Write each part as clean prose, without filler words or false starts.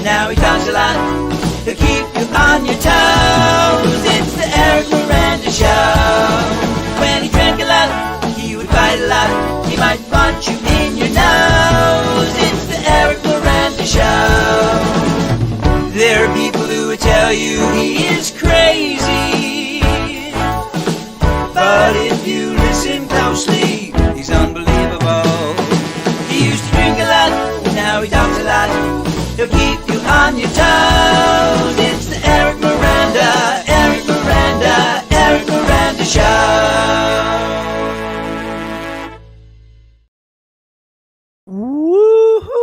Now he talks a lot, he'll keep you on your toes. It's the Eric Miranda Show. When he drank a lot, he would fight a lot. He might punch you in your nose. It's the Eric Miranda Show. There are people who would tell you he is crazy, but if you listen closely, he's unbelievable. He used to drink a lot, now he talks a lot. He'll keep you on your toes. It's the Eric Miranda, Eric Miranda, Eric Miranda Show. Woo-hoo.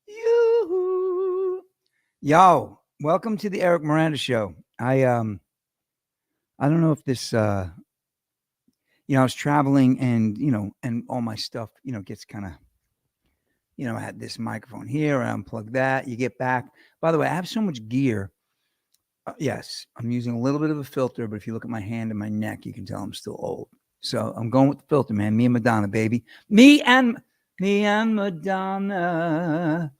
Yoo-hoo. Yo, welcome to the Eric Miranda Show. I don't know if this I was traveling and and all my stuff, gets kind of, I had this microphone here, I unplug that, you get back. By the way, I have so much gear. Yes, I'm using a little bit of a filter, but if you look at my hand and my neck, you can tell I'm still old. So I'm going with the filter, man. Me and Madonna, baby. Me and Madonna.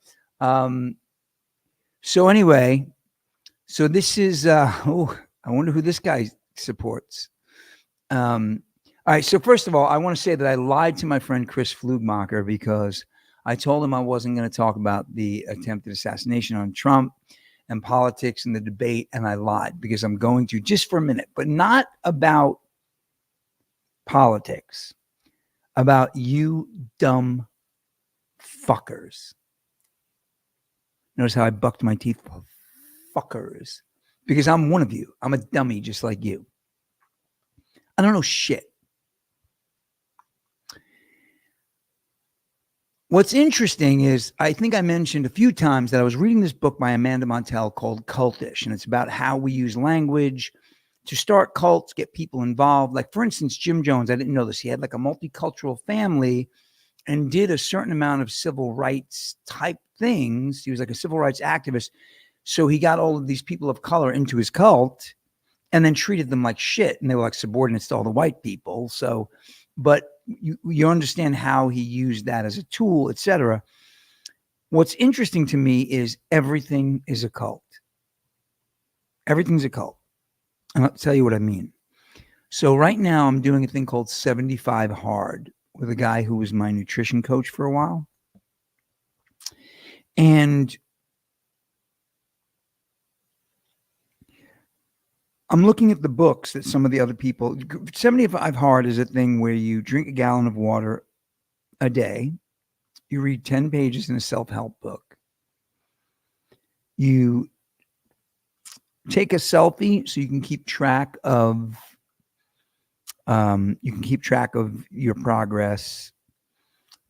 So anyway, so this is, I wonder who this guy supports. All right. So first of all, I want to say that I lied to my friend Chris Flugmacher because I told him I wasn't going to talk about the attempted assassination on Trump and politics and the debate. And I lied because I'm going to just for a minute, but not about politics, about you dumb fuckers. Notice how I bucked my teeth. Fuckers. Because I'm one of you. I'm a dummy just like you. I don't know shit. What's interesting is I think I mentioned a few times that I was reading this book by Amanda Montell called Cultish, and it's about how we use language to start cults, get people involved. Like, for instance, Jim Jones, I didn't know this. He had like a multicultural family and did a certain amount of civil rights type things. He was like a civil rights activist. So he got all of these people of color into his cult and then treated them like shit. And they were like subordinates to all the white people. So, but you understand how he used that as a tool, etc. What's interesting to me is everything is a cult. Everything's a cult. And I'll tell you what I mean. So right now I'm doing a thing called 75 Hard with a guy who was my nutrition coach for a while. And I'm looking at the books that some of the other people, 75 Hard is a thing where you drink a gallon of water a day. You read 10 pages in a self-help book. You take a selfie so you can keep track of your progress.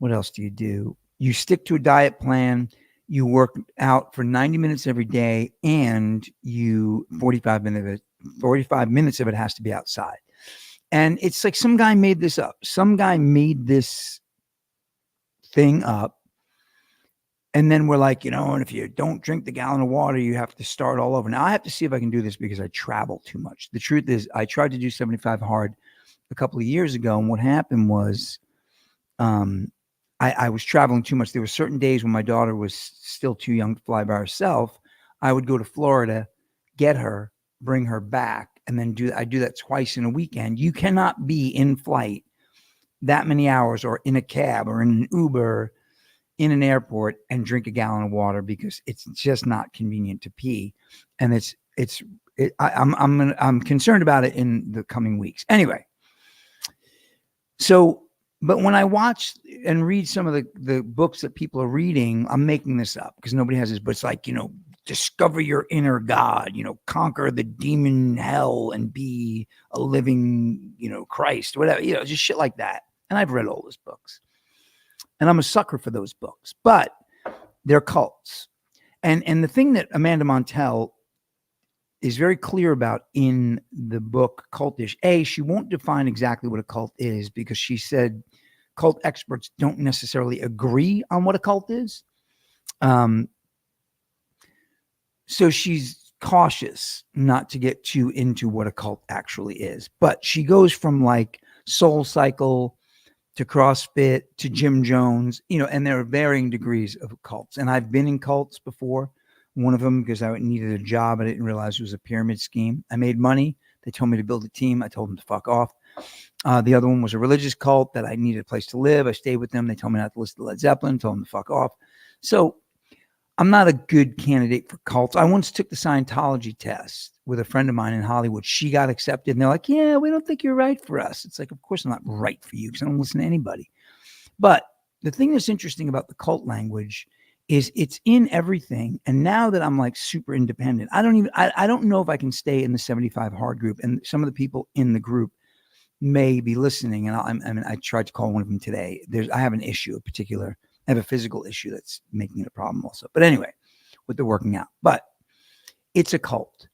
What else do? You stick to a diet plan. You work out for 90 minutes every day, and 45 minutes of it has to be outside. And it's like some guy made this up. Some guy made this thing up. And then we're like, and if you don't drink the gallon of water, you have to start all over. Now I have to see if I can do this because I travel too much. The truth is I tried to do 75 Hard a couple of years ago. And what happened was I was traveling too much. There were certain days when my daughter was still too young to fly by herself. I would go to Florida, get her, bring her back, and then I do that twice in a weekend. You cannot be in flight that many hours or in a cab or in an Uber in an airport and drink a gallon of water because it's just not convenient to pee. And I'm concerned about it in the coming weeks. Anyway, so, but when I watch and read some of the books that people are reading, I'm making this up because nobody has this, but it's like, discover your inner God, conquer the demon hell and be a living, Christ, whatever, just shit like that. And I've read all those books. And I'm a sucker for those books, but they're cults. And the thing that Amanda Montell is very clear about in the book Cultish, she won't define exactly what a cult is because she said cult experts don't necessarily agree on what a cult is. So she's cautious not to get too into what a cult actually is. But she goes from like Soul Cycle to CrossFit, to Jim Jones, and there are varying degrees of cults. And I've been in cults before. One of them, because I needed a job, I didn't realize it was a pyramid scheme. I made money. They told me to build a team. I told them to fuck off. The other one was a religious cult that I needed a place to live. I stayed with them. They told me not to listen to Led Zeppelin, told them to fuck off. So I'm not a good candidate for cults. I once took the Scientology test with a friend of mine in Hollywood. She got accepted, and they're like, yeah, we don't think you're right for us. It's like, of course I'm not right for you because I don't listen to anybody. But the thing that's interesting about the cult language is it's in everything. And now that I'm like super independent, I don't know if I can stay in the 75 hard group. And some of the people in the group may be listening. And I tried to call one of them today. I have an issue, I have a physical issue that's making it a problem also. But anyway, with the working out. But it's a cult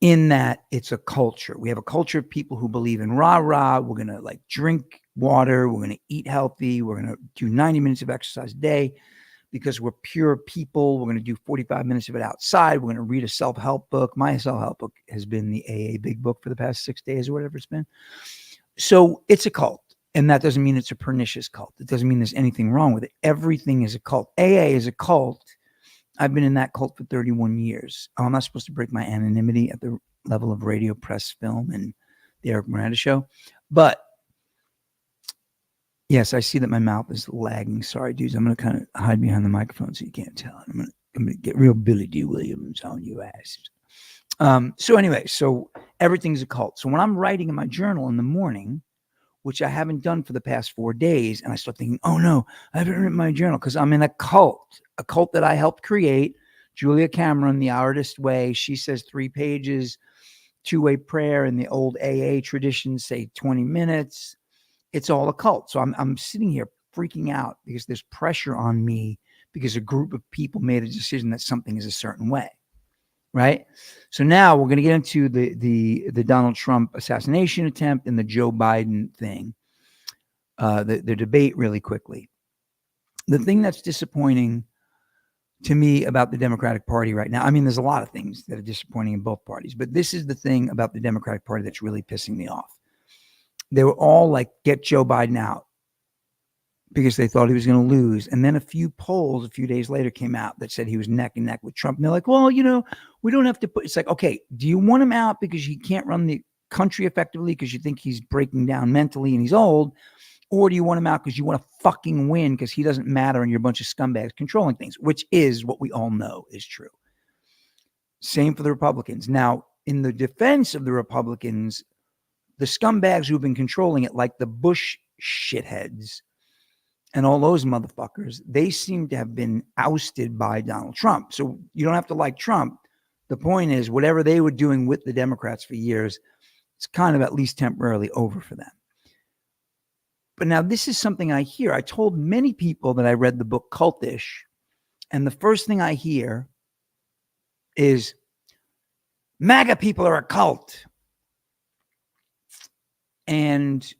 in that it's a culture. We have a culture of people who believe in rah-rah. We're going to like drink water. We're going to eat healthy. We're going to do 90 minutes of exercise a day because we're pure people. We're going to do 45 minutes of it outside. We're going to read a self-help book. My self-help book has been the AA Big Book for the past 6 days or whatever it's been. So it's a cult. And that doesn't mean it's a pernicious cult. It doesn't mean there's anything wrong with it. Everything is a cult. AA is a cult. I've been in that cult for 31 years. I'm not supposed to break my anonymity at the level of radio, press, film, and the Eric Miranda show. But yes, I see that my mouth is lagging. Sorry, dudes. I'm going to kind of hide behind the microphone so you can't tell. I'm going to get real Billy D. Williams on your ass. So anyway, so everything's a cult. So when I'm writing in my journal in the morning, which I haven't done for the past 4 days, and I start thinking, oh no, I haven't written my journal because I'm in a cult that I helped create. Julia Cameron, the artist way, she says 3 pages, 2-way prayer in the old AA tradition, say 20 minutes. It's all a cult. So I'm sitting here freaking out because there's pressure on me because a group of people made a decision that something is a certain way. Right. So now we're going to get into the Donald Trump assassination attempt and the Joe Biden thing, the debate really quickly. The thing that's disappointing to me about the Democratic Party right now, I mean, there's a lot of things that are disappointing in both parties, but this is the thing about the Democratic Party that's really pissing me off. They were all like, get Joe Biden out because they thought he was going to lose. And then a few polls a few days later came out that said he was neck and neck with Trump. And they're like, well, we don't have to it's like, okay, do you want him out because he can't run the country effectively because you think he's breaking down mentally and he's old? Or do you want him out because you want to fucking win because he doesn't matter and you're a bunch of scumbags controlling things, which is what we all know is true. Same for the Republicans. Now, in the defense of the Republicans, the scumbags who've been controlling it, like the Bush shitheads, and all those motherfuckers, they seem to have been ousted by Donald Trump. So you don't have to like Trump. The point is, whatever they were doing with the Democrats for years, it's kind of at least temporarily over for them. But now this is something I hear. I told many people that I read the book Cultish, and the first thing I hear is MAGA people are a cult. And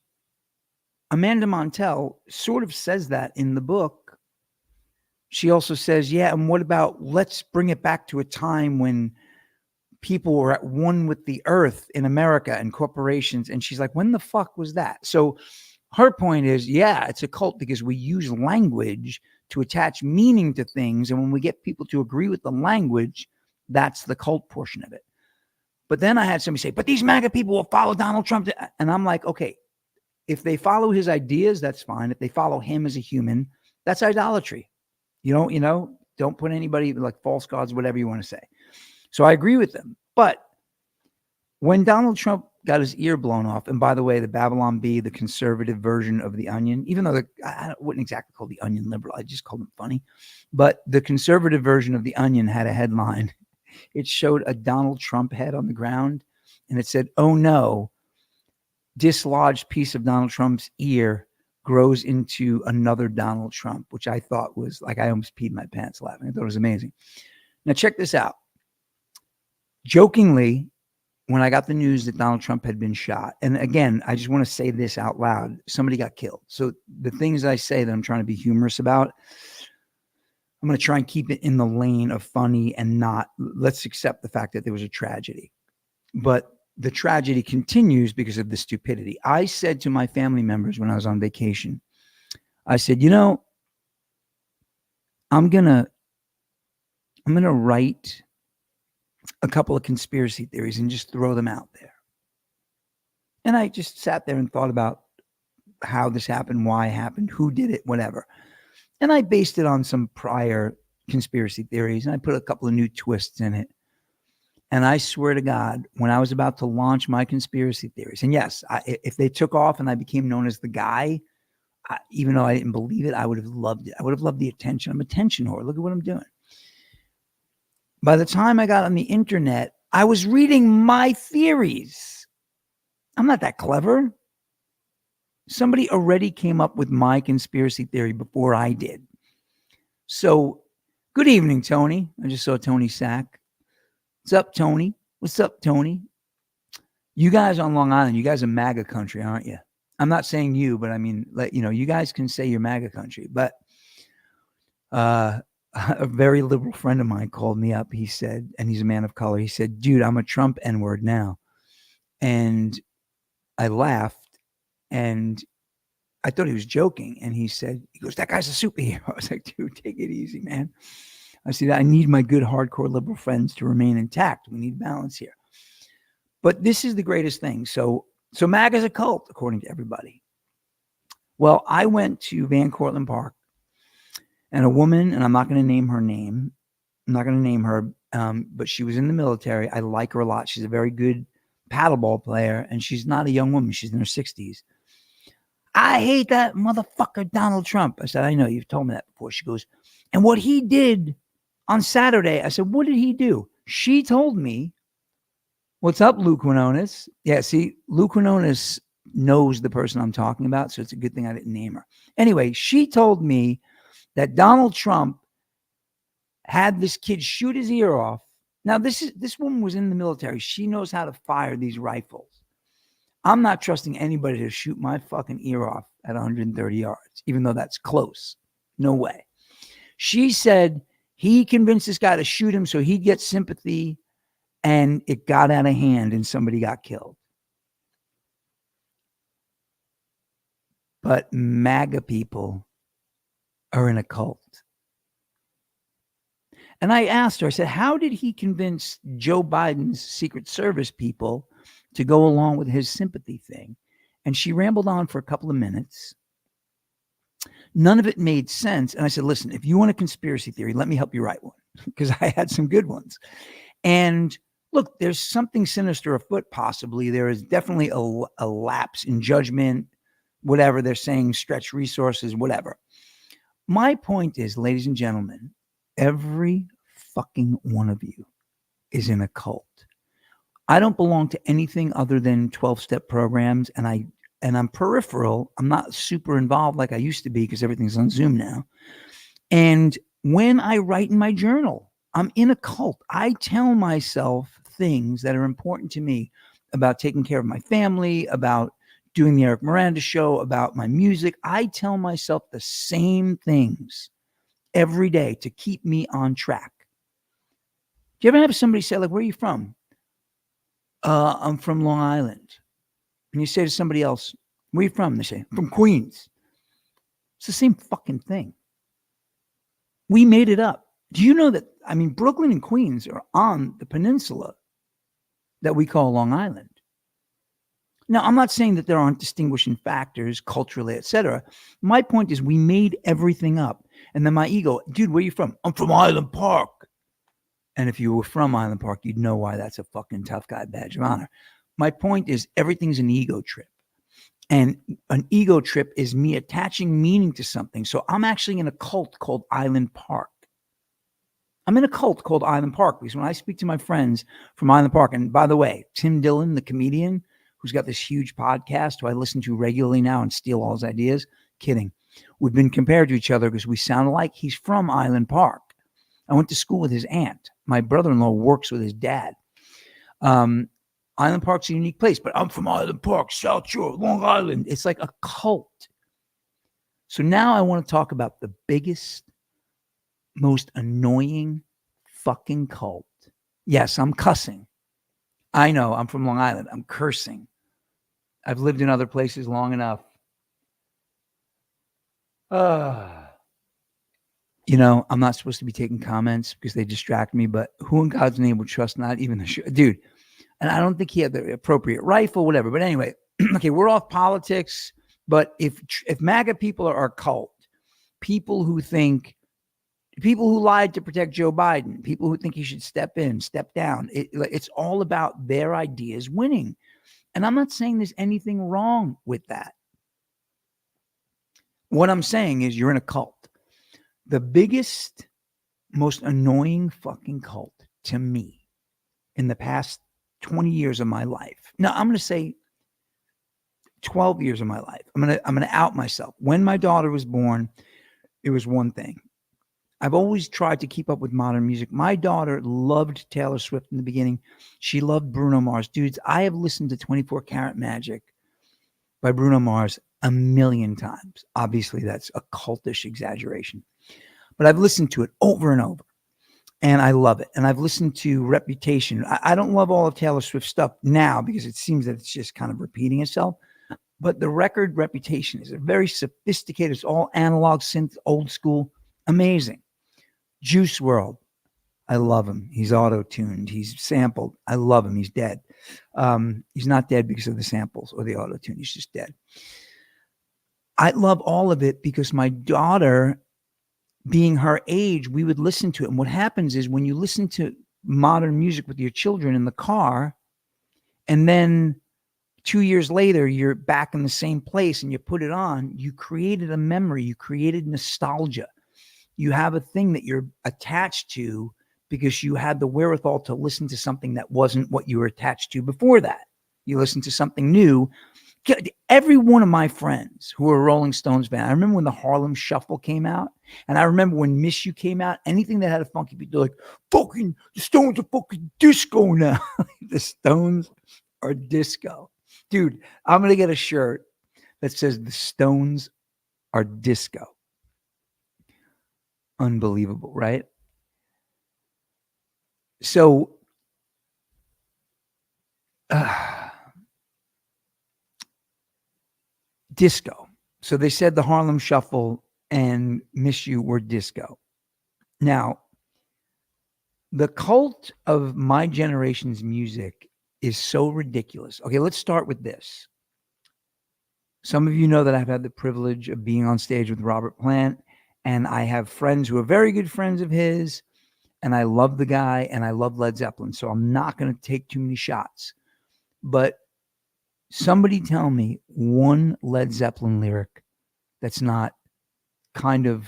Amanda Montell sort of says that in the book. She also says, yeah, and what about let's bring it back to a time when people were at one with the earth in America and corporations. And she's like, when the fuck was that? So her point is, yeah, it's a cult because we use language to attach meaning to things. And when we get people to agree with the language, that's the cult portion of it. But then I had somebody say, but these MAGA people will follow Donald Trump. And I'm like, okay, if they follow his ideas, that's fine. If they follow him as a human, that's idolatry. Don't put anybody like false gods, whatever you want to say. So I agree with them. But when Donald Trump got his ear blown off, and by the way, the Babylon Bee, the conservative version of the Onion, even though I wouldn't exactly call the Onion liberal, I just called them funny. But the conservative version of the Onion had a headline. It showed a Donald Trump head on the ground, and it said, oh no, dislodged piece of Donald Trump's ear grows into another Donald Trump, which I thought was like, I almost peed my pants laughing. I thought it was amazing. Now check this out. Jokingly, when I got the news that Donald Trump had been shot, and again, I just want to say this out loud, somebody got killed. So the things I say that I'm trying to be humorous about, I'm going to try and keep it in the lane of funny and not, let's accept the fact that there was a tragedy. But the tragedy continues because of the stupidity. I said to my family members when I was on vacation, I said, I'm gonna write a couple of conspiracy theories and just throw them out there. And I just sat there and thought about how this happened, why it happened, who did it, whatever. And I based it on some prior conspiracy theories, and I put a couple of new twists in it. And I swear to God, when I was about to launch my conspiracy theories, and yes, if they took off and I became known as the guy, even though I didn't believe it, I would have loved it. I would have loved the attention. I'm a attention whore. Look at what I'm doing. By the time I got on the internet, I was reading my theories. I'm not that clever. Somebody already came up with my conspiracy theory before I did. So, good evening, Tony. I just saw Tony Sack. What's up, Tony? What's up, Tony? You guys on Long Island, you guys are MAGA country, aren't you? I'm not saying you, but I mean, you guys can say you're MAGA country. But a very liberal friend of mine called me up. He said, and he's a man of color. He said, dude, I'm a Trump N-word now. And I laughed, and I thought he was joking. And he goes, that guy's a superhero. I was like, dude, take it easy, man. I said, I need my good hardcore liberal friends to remain intact. We need balance here. But this is the greatest thing. So MAGA is a cult, according to everybody. Well, I went to Van Cortlandt Park, and a woman, and I'm not going to name her name. I'm not going to name her, but she was in the military. I like her a lot. She's a very good paddleball player, and she's not a young woman. She's in her 60s. I hate that motherfucker, Donald Trump. I said, I know. You've told me that before. She goes, and what he did on Saturday, I said, what did he do? She told me, what's up, Lou Quinones? Yeah, see, Lou Quinones knows the person I'm talking about, so it's a good thing I didn't name her. Anyway, she told me that Donald Trump had this kid shoot his ear off. Now, this woman was in the military. She knows how to fire these rifles. I'm not trusting anybody to shoot my fucking ear off at 130 yards, even though that's close. No way. She said he convinced this guy to shoot him so he'd get sympathy, and it got out of hand and somebody got killed. But MAGA people are in a cult. And I asked her, I said, how did he convince Joe Biden's Secret Service people to go along with his sympathy thing? And she rambled on for a couple of minutes. None of it made sense. And I said, listen, if you want a conspiracy theory, let me help you write one, because I had some good ones. And look, there's something sinister afoot, possibly. There is definitely a lapse in judgment, whatever they're saying, stretch resources, whatever. My point is, ladies and gentlemen, every fucking one of you is in a cult. I don't belong to anything other than 12-step programs, and I'm peripheral. I'm not super involved like I used to be because everything's on Zoom now. And when I write in my journal, I'm in a cult. I tell myself things that are important to me about taking care of my family, about doing the Eric Miranda show, about my music. I tell myself the same things every day to keep me on track. Do you ever have somebody say, like, where are you from? I'm from Long Island. And you say to somebody else, where are you from? They say, from Queens. It's the same fucking thing. We made it up. Do you know that, Brooklyn and Queens are on the peninsula that we call Long Island. Now, I'm not saying that there aren't distinguishing factors culturally, etc. My point is we made everything up. And then my ego, dude, where are you from? I'm from Island Park. And if you were from Island Park, you'd know why that's a fucking tough guy badge of honor. My point is everything's an ego trip. And an ego trip is me attaching meaning to something. So I'm actually in a cult called Island Park. I'm in a cult called Island Park because when I speak to my friends from Island Park, and by the way, Tim Dillon, the comedian, who's got this huge podcast who I listen to regularly now and steal all his ideas, kidding. We've been compared to each other because we sound alike. He's from Island Park. I went to school with his aunt. My brother-in-law works with his dad. Island Park's a unique place, but I'm from Island Park, South Shore, Long Island. It's like a cult. So now I want to talk about the biggest, most annoying fucking cult. Yes, I'm cussing. I know I'm from Long Island. I'm cursing. I've lived in other places long enough. You know, I'm not supposed to be taking comments because they distract me, but who in God's name would trust not even the dude? And I don't think he had the appropriate rifle, whatever. But anyway, okay, we're off politics. But if MAGA people are a cult, people who lied to protect Joe Biden, people who think he should step in, step down, it's all about their ideas winning. And I'm not saying there's anything wrong with that. What I'm saying is you're in a cult. The biggest, most annoying fucking cult to me in the past 20 years of my life. Now, I'm going to say 12 years of my life. I'm going to out myself. When my daughter was born, it was one thing. I've always tried to keep up with modern music. My daughter loved Taylor Swift in the beginning. She loved Bruno Mars. Dudes, I have listened to 24 Karat Magic by Bruno Mars a million times. Obviously, that's a cultish exaggeration. But I've listened to it over and over, and I love it. And I've listened to Reputation. I don't love all of Taylor Swift's stuff now because it seems that it's just kind of repeating itself. But the record Reputation is a very sophisticated, it's all analog synth, old school, amazing. Juice WRLD, I love him. He's auto-tuned. He's sampled. I love him. He's dead. He's not dead because of the samples or the auto-tune. He's just dead. I love all of it because my daughter, being her age, we would listen to it. And what happens is when you listen to modern music with your children in the car, and then 2 years later, you're back in the same place and you put it on, you created a memory. You created nostalgia. You have a thing that you're attached to because you had the wherewithal to listen to something that wasn't what you were attached to before that. You listen to something new. Every one of my friends who were Rolling Stones fan, I remember when the Harlem Shuffle came out, and I remember when Miss You came out, anything that had a funky beat, they're like, fucking, the Stones are fucking disco now. The Stones are disco. Dude, I'm going to get a shirt that says the Stones are disco. Unbelievable, right? So, disco. So they said the Harlem Shuffle and Miss You were disco. Now, the cult of my generation's music is so ridiculous. Okay, let's start with this. Some of you know that I've had the privilege of being on stage with Robert Plant, and I have friends who are very good friends of his, and I love the guy, and I love Led Zeppelin, so I'm not going to take too many shots. But somebody tell me one Led Zeppelin lyric that's not kind of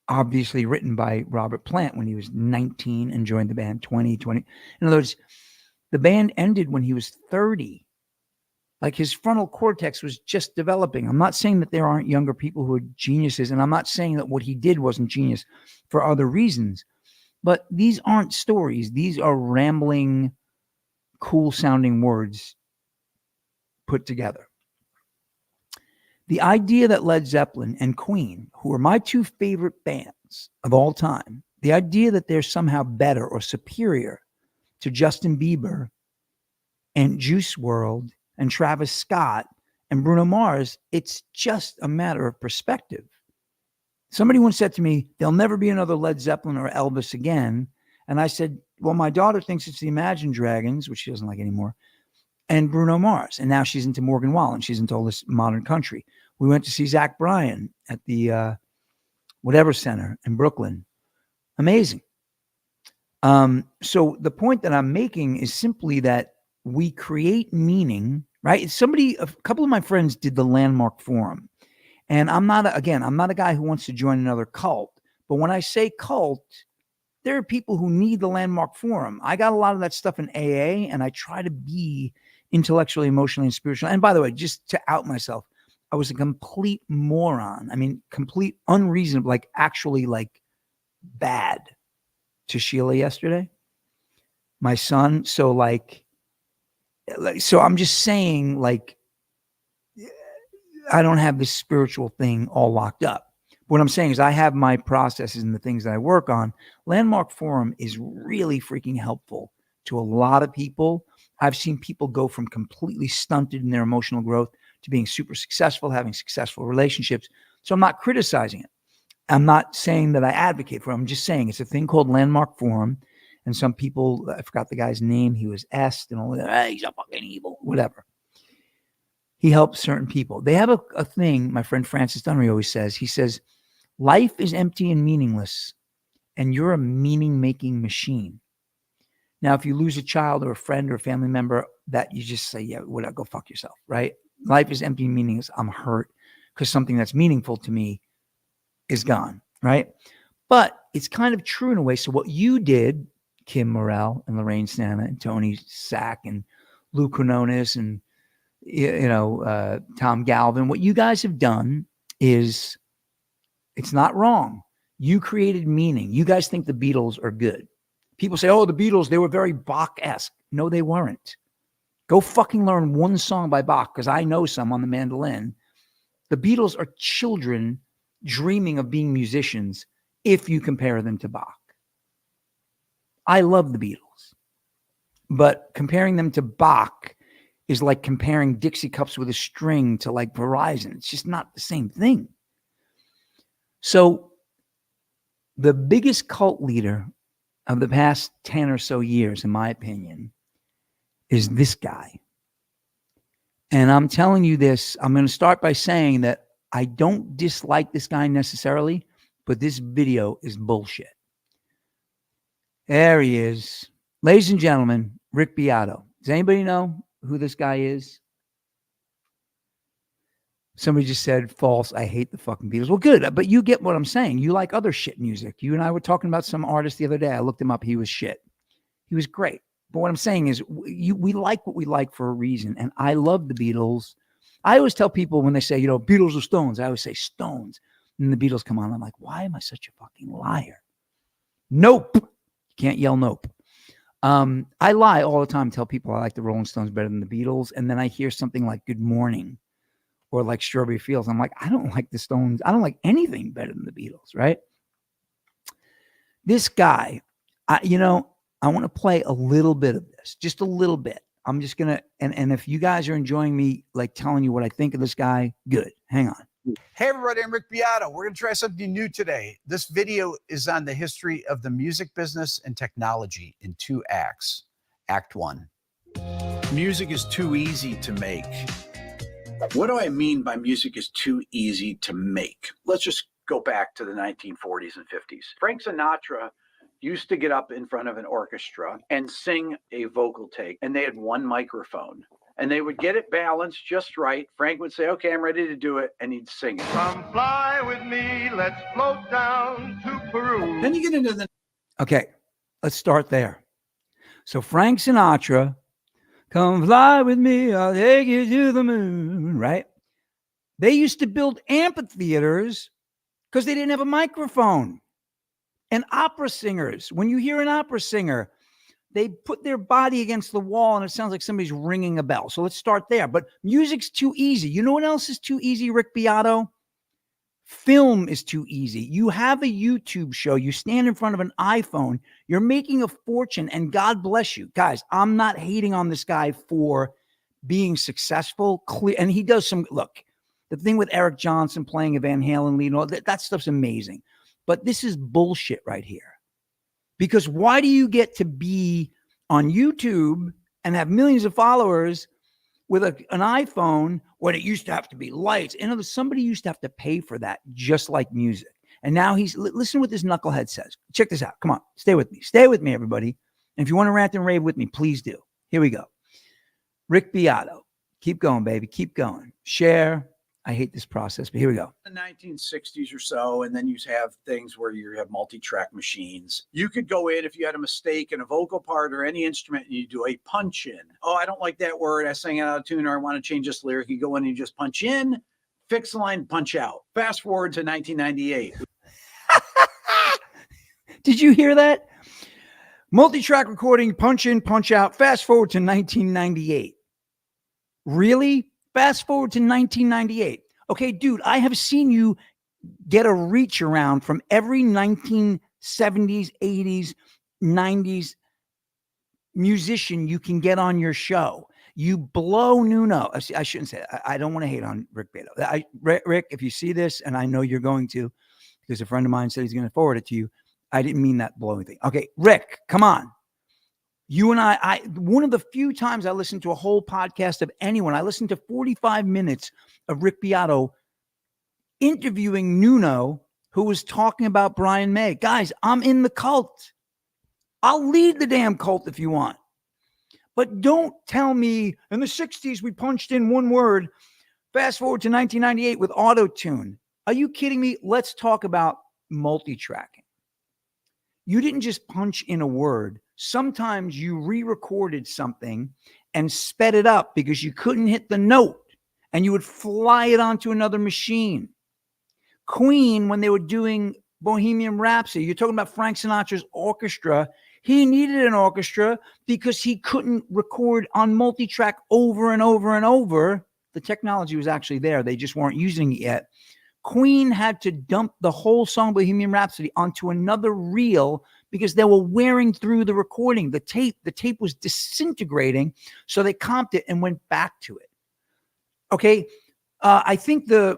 obviously written by Robert Plant when he was 19 and joined the band 20. In other words, the band ended when he was 30. Like his frontal cortex was just developing. I'm not saying that there aren't younger people who are geniuses, and I'm not saying that what he did wasn't genius for other reasons. But these aren't stories. These are rambling, cool-sounding words put together. The idea that Led Zeppelin and Queen, who are my two favorite bands of all time, the idea that they're somehow better or superior to Justin Bieber and Juice WRLD and Travis Scott and Bruno Mars, it's just a matter of perspective. Somebody once said to me, there'll never be another Led Zeppelin or Elvis again. And I said, well, my daughter thinks it's the Imagine Dragons, which she doesn't like anymore, and Bruno Mars. And now she's into Morgan Wallen. She's into all this modern country. We went to see Zach Bryan at the whatever center in Brooklyn. Amazing. So the point that I'm making is simply that we create meaning, right? A couple of my friends did the Landmark Forum. And I'm not a guy who wants to join another cult. But when I say cult, there are people who need the Landmark Forum. I got a lot of that stuff in AA, and I try to be intellectually, emotionally, and spiritually. And by the way, just to out myself, I was a complete moron. I mean, complete unreasonable, like actually like bad to Sheila yesterday, my son. So I'm just saying, like, I don't have this spiritual thing all locked up. What I'm saying is I have my processes and the things that I work on. Landmark Forum is really freaking helpful to a lot of people. I've seen people go from completely stunted in their emotional growth to being super successful, having successful relationships. So I'm not criticizing it. I'm not saying that I advocate for it. I'm just saying it's a thing called landmark forum. And some people, I forgot the guy's name, he was S and all that. Hey, he's a fucking evil, whatever. He helps certain people. They have a thing, my friend Francis Dunnery always says. He says, life is empty and meaningless, and you're a meaning-making machine. Now, if you lose a child or a friend or a family member, that you just say, yeah, whatever, go fuck yourself, right? Life is empty and meaningless. I'm hurt because something that's meaningful to me is gone, right? But it's kind of true in a way. So what you did, Kim Morrell and Lorraine Santa and Tony Sack and Lou Quinones and Tom Galvin, what you guys have done is, it's not wrong. You created meaning. You guys think the Beatles are good. People say, oh, the Beatles, they were very Bach-esque. No, they weren't. Go fucking learn one song by Bach, because I know some on the mandolin. The Beatles are children dreaming of being musicians if you compare them to Bach. I love the Beatles, but comparing them to Bach is like comparing Dixie cups with a string to like Verizon. It's just not the same thing. So the biggest cult leader of the past 10 or so years, in my opinion, is this guy. And I'm telling you this, I'm going to start by saying that I don't dislike this guy necessarily, but this video is bullshit. There he is. Ladies and gentlemen, Rick Beato. Does anybody know who this guy is? Somebody just said false. I hate the fucking Beatles. Well, good. But you get what I'm saying. You like other shit music. You and I were talking about some artist the other day. I looked him up. He was shit. He was great. But what I'm saying is we like what we like for a reason. And I love the Beatles. I always tell people when they say, Beatles or Stones, I always say Stones. And the Beatles come on. I'm like, why am I such a fucking liar? Nope. You can't yell nope. I lie all the time, tell people I like the Rolling Stones better than the Beatles. And then I hear something like Good Morning or like Strawberry Fields. I'm like, I don't like the Stones. I don't like anything better than the Beatles, right? This guy, I want to play a little bit of this, just a little bit. I'm just going to, and if you guys are enjoying me, like telling you what I think of this guy, good. Hang on. Hey everybody, I'm Rick Beato. We're going to try something new today. This video is on the history of the music business and technology in 2 acts. Act 1. Music is too easy to make. What do I mean by music is too easy to make? Let's just go back to the 1940s and 50s. Frank Sinatra used to get up in front of an orchestra and sing a vocal take, and they had one microphone. And they would get it balanced just right. Frank would say, okay, I'm ready to do it. And he'd sing it. Come fly with me, let's float down to Peru. Then you get into the... Okay, let's start there. So Frank Sinatra, come fly with me, I'll take you to the moon, right? They used to build amphitheaters because they didn't have a microphone. And opera singers, when you hear an opera singer, they put their body against the wall and it sounds like somebody's ringing a bell. So let's start there. But music's too easy. You know what else is too easy, Rick Beato? Film is too easy. You have a YouTube show. You stand in front of an iPhone. You're making a fortune and God bless you. Guys, I'm not hating on this guy for being successful. Clear, and he does some, look, the thing with Eric Johnson playing a Van Halen lead, all that stuff's amazing. But this is bullshit right here. Because why do you get to be on YouTube and have millions of followers with an iPhone when it used to have to be lights? And somebody used to have to pay for that, just like music. And now listen what this knucklehead says. Check this out. Come on, stay with me. Stay with me, everybody. And if you want to rant and rave with me, please do. Here we go. Rick Beato. Keep going, baby. Keep going. Share. I hate this process, but here we go. The 1960s or so, and then you have things where you have multi-track machines. You could go in if you had a mistake in a vocal part or any instrument, and you do a punch in. Oh, I don't like that word. I sang it out of tune, or I want to change this lyric. You go in and you just punch in, fix the line, punch out. Fast forward to 1998. Did you hear that? Multi-track recording, punch in, punch out. Fast forward to 1998. Really? Fast forward to 1998. Okay, dude, I have seen you get a reach around from every 1970s, 80s, 90s musician you can get on your show. You blow Nuno. I shouldn't say that. I don't want to hate on Rick Beato. Rick, if you see this, and I know you're going to, because a friend of mine said he's going to forward it to you, I didn't mean that blowing thing. Okay, Rick, come on. You and I one of the few times I listened to a whole podcast of anyone, I listened to 45 minutes of Rick Beato interviewing Nuno, who was talking about Brian May. Guys, I'm in the cult. I'll lead the damn cult if you want. But don't tell me in the 60s we punched in one word. Fast forward to 1998 with auto-tune. Are you kidding me? Let's talk about multi-tracking. You didn't just punch in a word. Sometimes you re-recorded something and sped it up because you couldn't hit the note, and you would fly it onto another machine. Queen, when they were doing Bohemian Rhapsody, you're talking about Frank Sinatra's orchestra. He needed an orchestra because he couldn't record on multi-track over and over and over. The technology was actually there. They just weren't using it yet. Queen had to dump the whole song Bohemian Rhapsody onto another reel because they were wearing through the recording. The tape was disintegrating. So they comped it and went back to it. Okay. I think in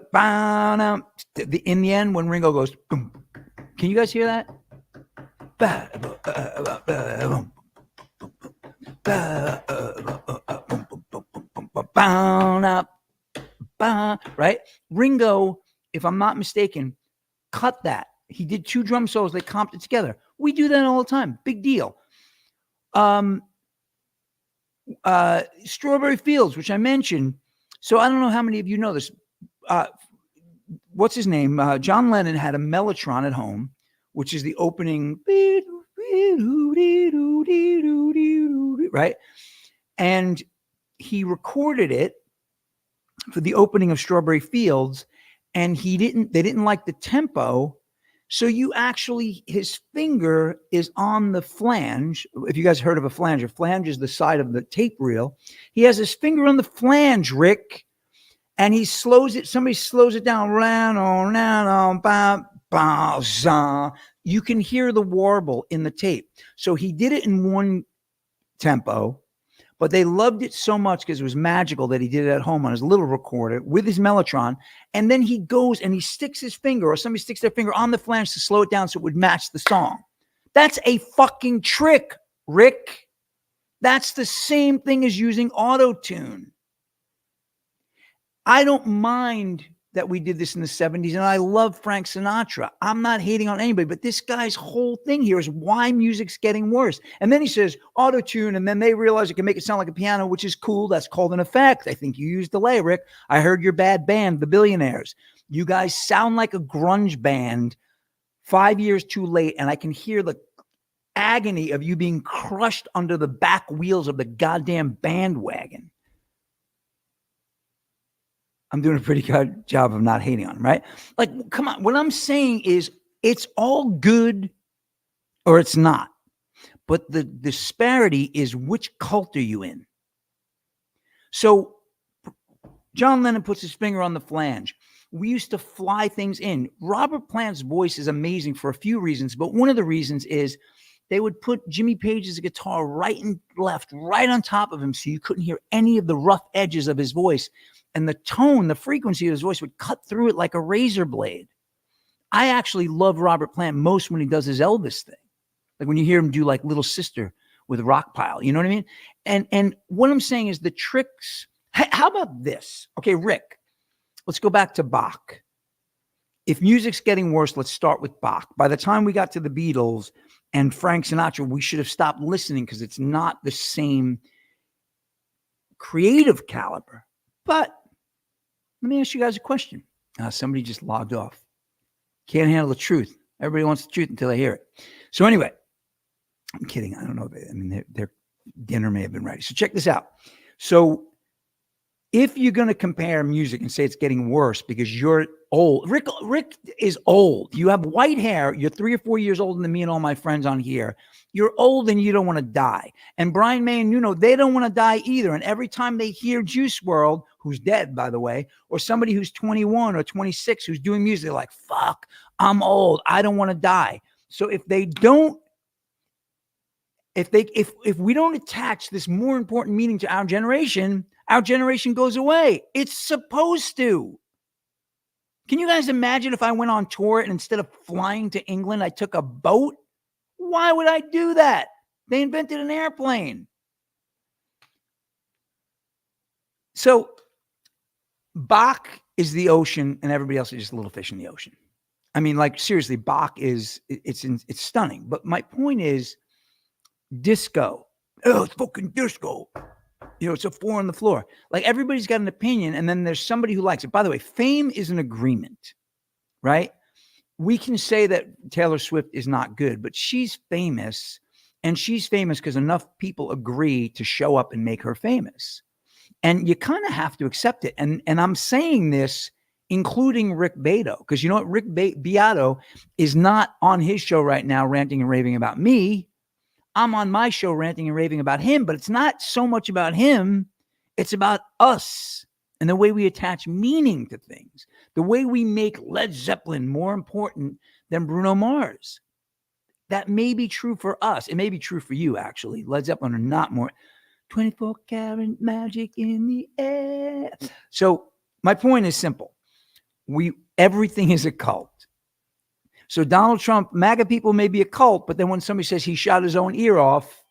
the end, when Ringo goes, boom, can you guys hear that? Right? Ringo, if I'm not mistaken, cut that. He did 2 drum solos. They comped it together. We do that all the time. Big deal. Strawberry Fields, which I mentioned. So I don't know how many of you know this. What's his name? John Lennon had a Mellotron at home, which is the opening, right? And he recorded it for the opening of Strawberry Fields, and they didn't like the tempo. So his finger is on the flange. If you guys heard of a flange is the side of the tape reel. He has his finger on the flange, Rick, and somebody slows it down. You can hear the warble in the tape. So he did it in one tempo, but they loved it so much because it was magical that he did it at home on his little recorder with his Mellotron. And then he goes and he sticks his finger, or somebody sticks their finger on the flange to slow it down so it would match the song. That's a fucking trick, Rick. That's the same thing as using auto-tune. I don't mind that we did this in the 70s, and I love Frank Sinatra. I'm not hating on anybody, but this guy's whole thing here is why music's getting worse. And then he says auto-tune, and then they realize it can make it sound like a piano, which is cool. That's called an effect. I think you used delay, Rick. I heard your bad band, the Billionaires. You guys sound like a grunge band 5 years too late, and I can hear the agony of you being crushed under the back wheels of the goddamn bandwagon. I'm doing a pretty good job of not hating on him, right? Like, come on. What I'm saying is it's all good or it's not. But the disparity is which cult are you in? So John Lennon puts his finger on the flange. We used to fly things in. Robert Plant's voice is amazing for a few reasons, but one of the reasons is they would put Jimmy Page's guitar right and left, right on top of him, so you couldn't hear any of the rough edges of his voice. And the tone, the frequency of his voice would cut through it like a razor blade. I actually love Robert Plant most when he does his Elvis thing. Like when you hear him do like Little Sister with Rockpile, you know what I mean? And what I'm saying is the tricks. How about this? Okay, Rick, let's go back to Bach. If music's getting worse, let's start with Bach. By the time we got to the Beatles and Frank Sinatra, we should have stopped listening because it's not the same creative caliber. But let me ask you guys a question. Somebody just logged off. Can't handle the truth. Everybody wants the truth until they hear it. So anyway, I'm kidding. I don't know. Their dinner may have been ready. So check this out. So if you're going to compare music and say it's getting worse because you're old, Rick is old. You have white hair. You're 3 or 4 years older than me and all my friends on here. You're old and you don't want to die. And Brian May and Nuno, they don't want to die either. And every time they hear Juice WRLD, who's dead, by the way, or somebody who's 21 or 26 who's doing music, they're like, fuck, I'm old. I don't want to die. So if they don't if we don't attach this more important meaning to our generation goes away. It's supposed to. Can you guys imagine if I went on tour and instead of flying to England, I took a boat? Why would I do that? They invented an airplane. So Bach is the ocean and everybody else is just a little fish in the ocean. I mean, like, seriously, Bach it's stunning. But my point is disco. Oh, it's fucking disco. You know, it's a 4 on the floor. Like, everybody's got an opinion, and then there's somebody who likes it. By the way, fame is an agreement, right? We can say that Taylor Swift is not good, but she's famous, and she's famous because enough people agree to show up and make her famous. And you kind of have to accept it. And I'm saying this, including Rick Beato, because you know what? Rick Beato is not on his show right now ranting and raving about me. I'm on my show ranting and raving about him, but it's not so much about him. It's about us and the way we attach meaning to things, the way we make Led Zeppelin more important than Bruno Mars. That may be true for us. It may be true for you, actually. Led Zeppelin are not more 24 karat magic in the air. So my point is simple. Everything is a cult. So Donald Trump, MAGA people may be a cult, but then when somebody says he shot his own ear off,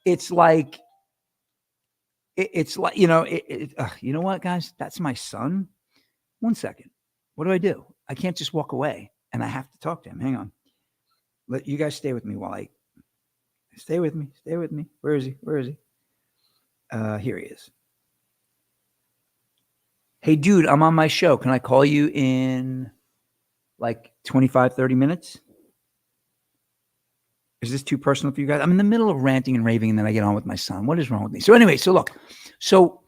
it's like, you know, you know what, guys? That's my son. 1 second. What do? I can't just walk away, and I have to talk to him. Hang on. Let you guys stay with me while stay with me. Where is he? Here he is. Hey, dude, I'm on my show. Can I call you in like 25, 30 minutes? Is this too personal for you guys? I'm in the middle of ranting and raving, and then I get on with my son. What is wrong with me? So anyway, so look, so,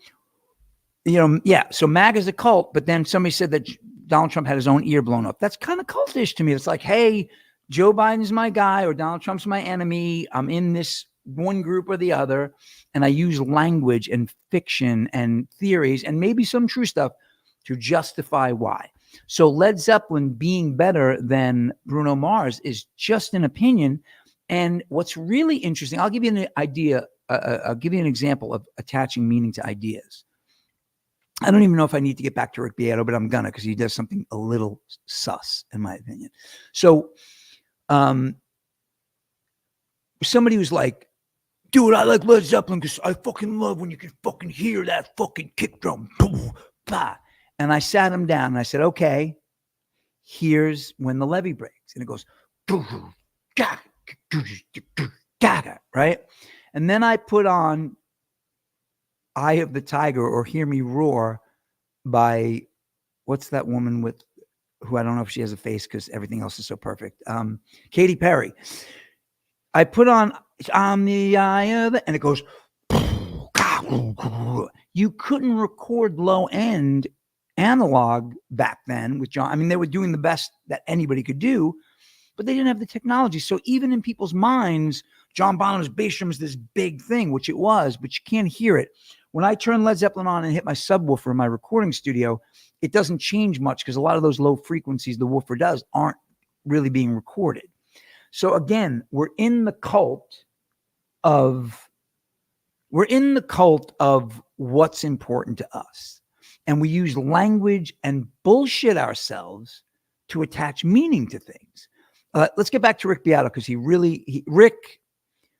you know, yeah, so MAGA is a cult, but then somebody said that Donald Trump had his own ear blown up. That's kind of cultish to me. It's like, hey, Joe Biden's my guy or Donald Trump's my enemy. I'm in this one group or the other, and I use language and fiction and theories and maybe some true stuff to justify why. So Led Zeppelin being better than Bruno Mars is just an opinion. And what's really interesting, I'll give you an idea. I'll give you an example of attaching meaning to ideas. I don't even know if I need to get back to Rick Beato, but I'm gonna, because he does something a little sus, in my opinion. So somebody was like, dude, I like Led Zeppelin because I fucking love when you can fucking hear that fucking kick drum. And I sat him down and I said, okay, here's when the levee breaks. And it goes, right? And then I put on Eye of the Tiger or Hear Me Roar by, what's that woman with, who I don't know if she has a face because everything else is so perfect. Katy Perry. I put on the eye of the, and it goes, you couldn't record low end analog back then with John. I mean, they were doing the best that anybody could do, but they didn't have the technology. So even in people's minds, John Bonham's bass drum is this big thing, which it was, but you can't hear it. When I turn Led Zeppelin on and hit my subwoofer in my recording studio, it doesn't change much because a lot of those low frequencies the woofer does aren't really being recorded. So again, we're in the cult of what's important to us. And we use language and bullshit ourselves to attach meaning to things. Let's get back to Rick Beato, because Rick,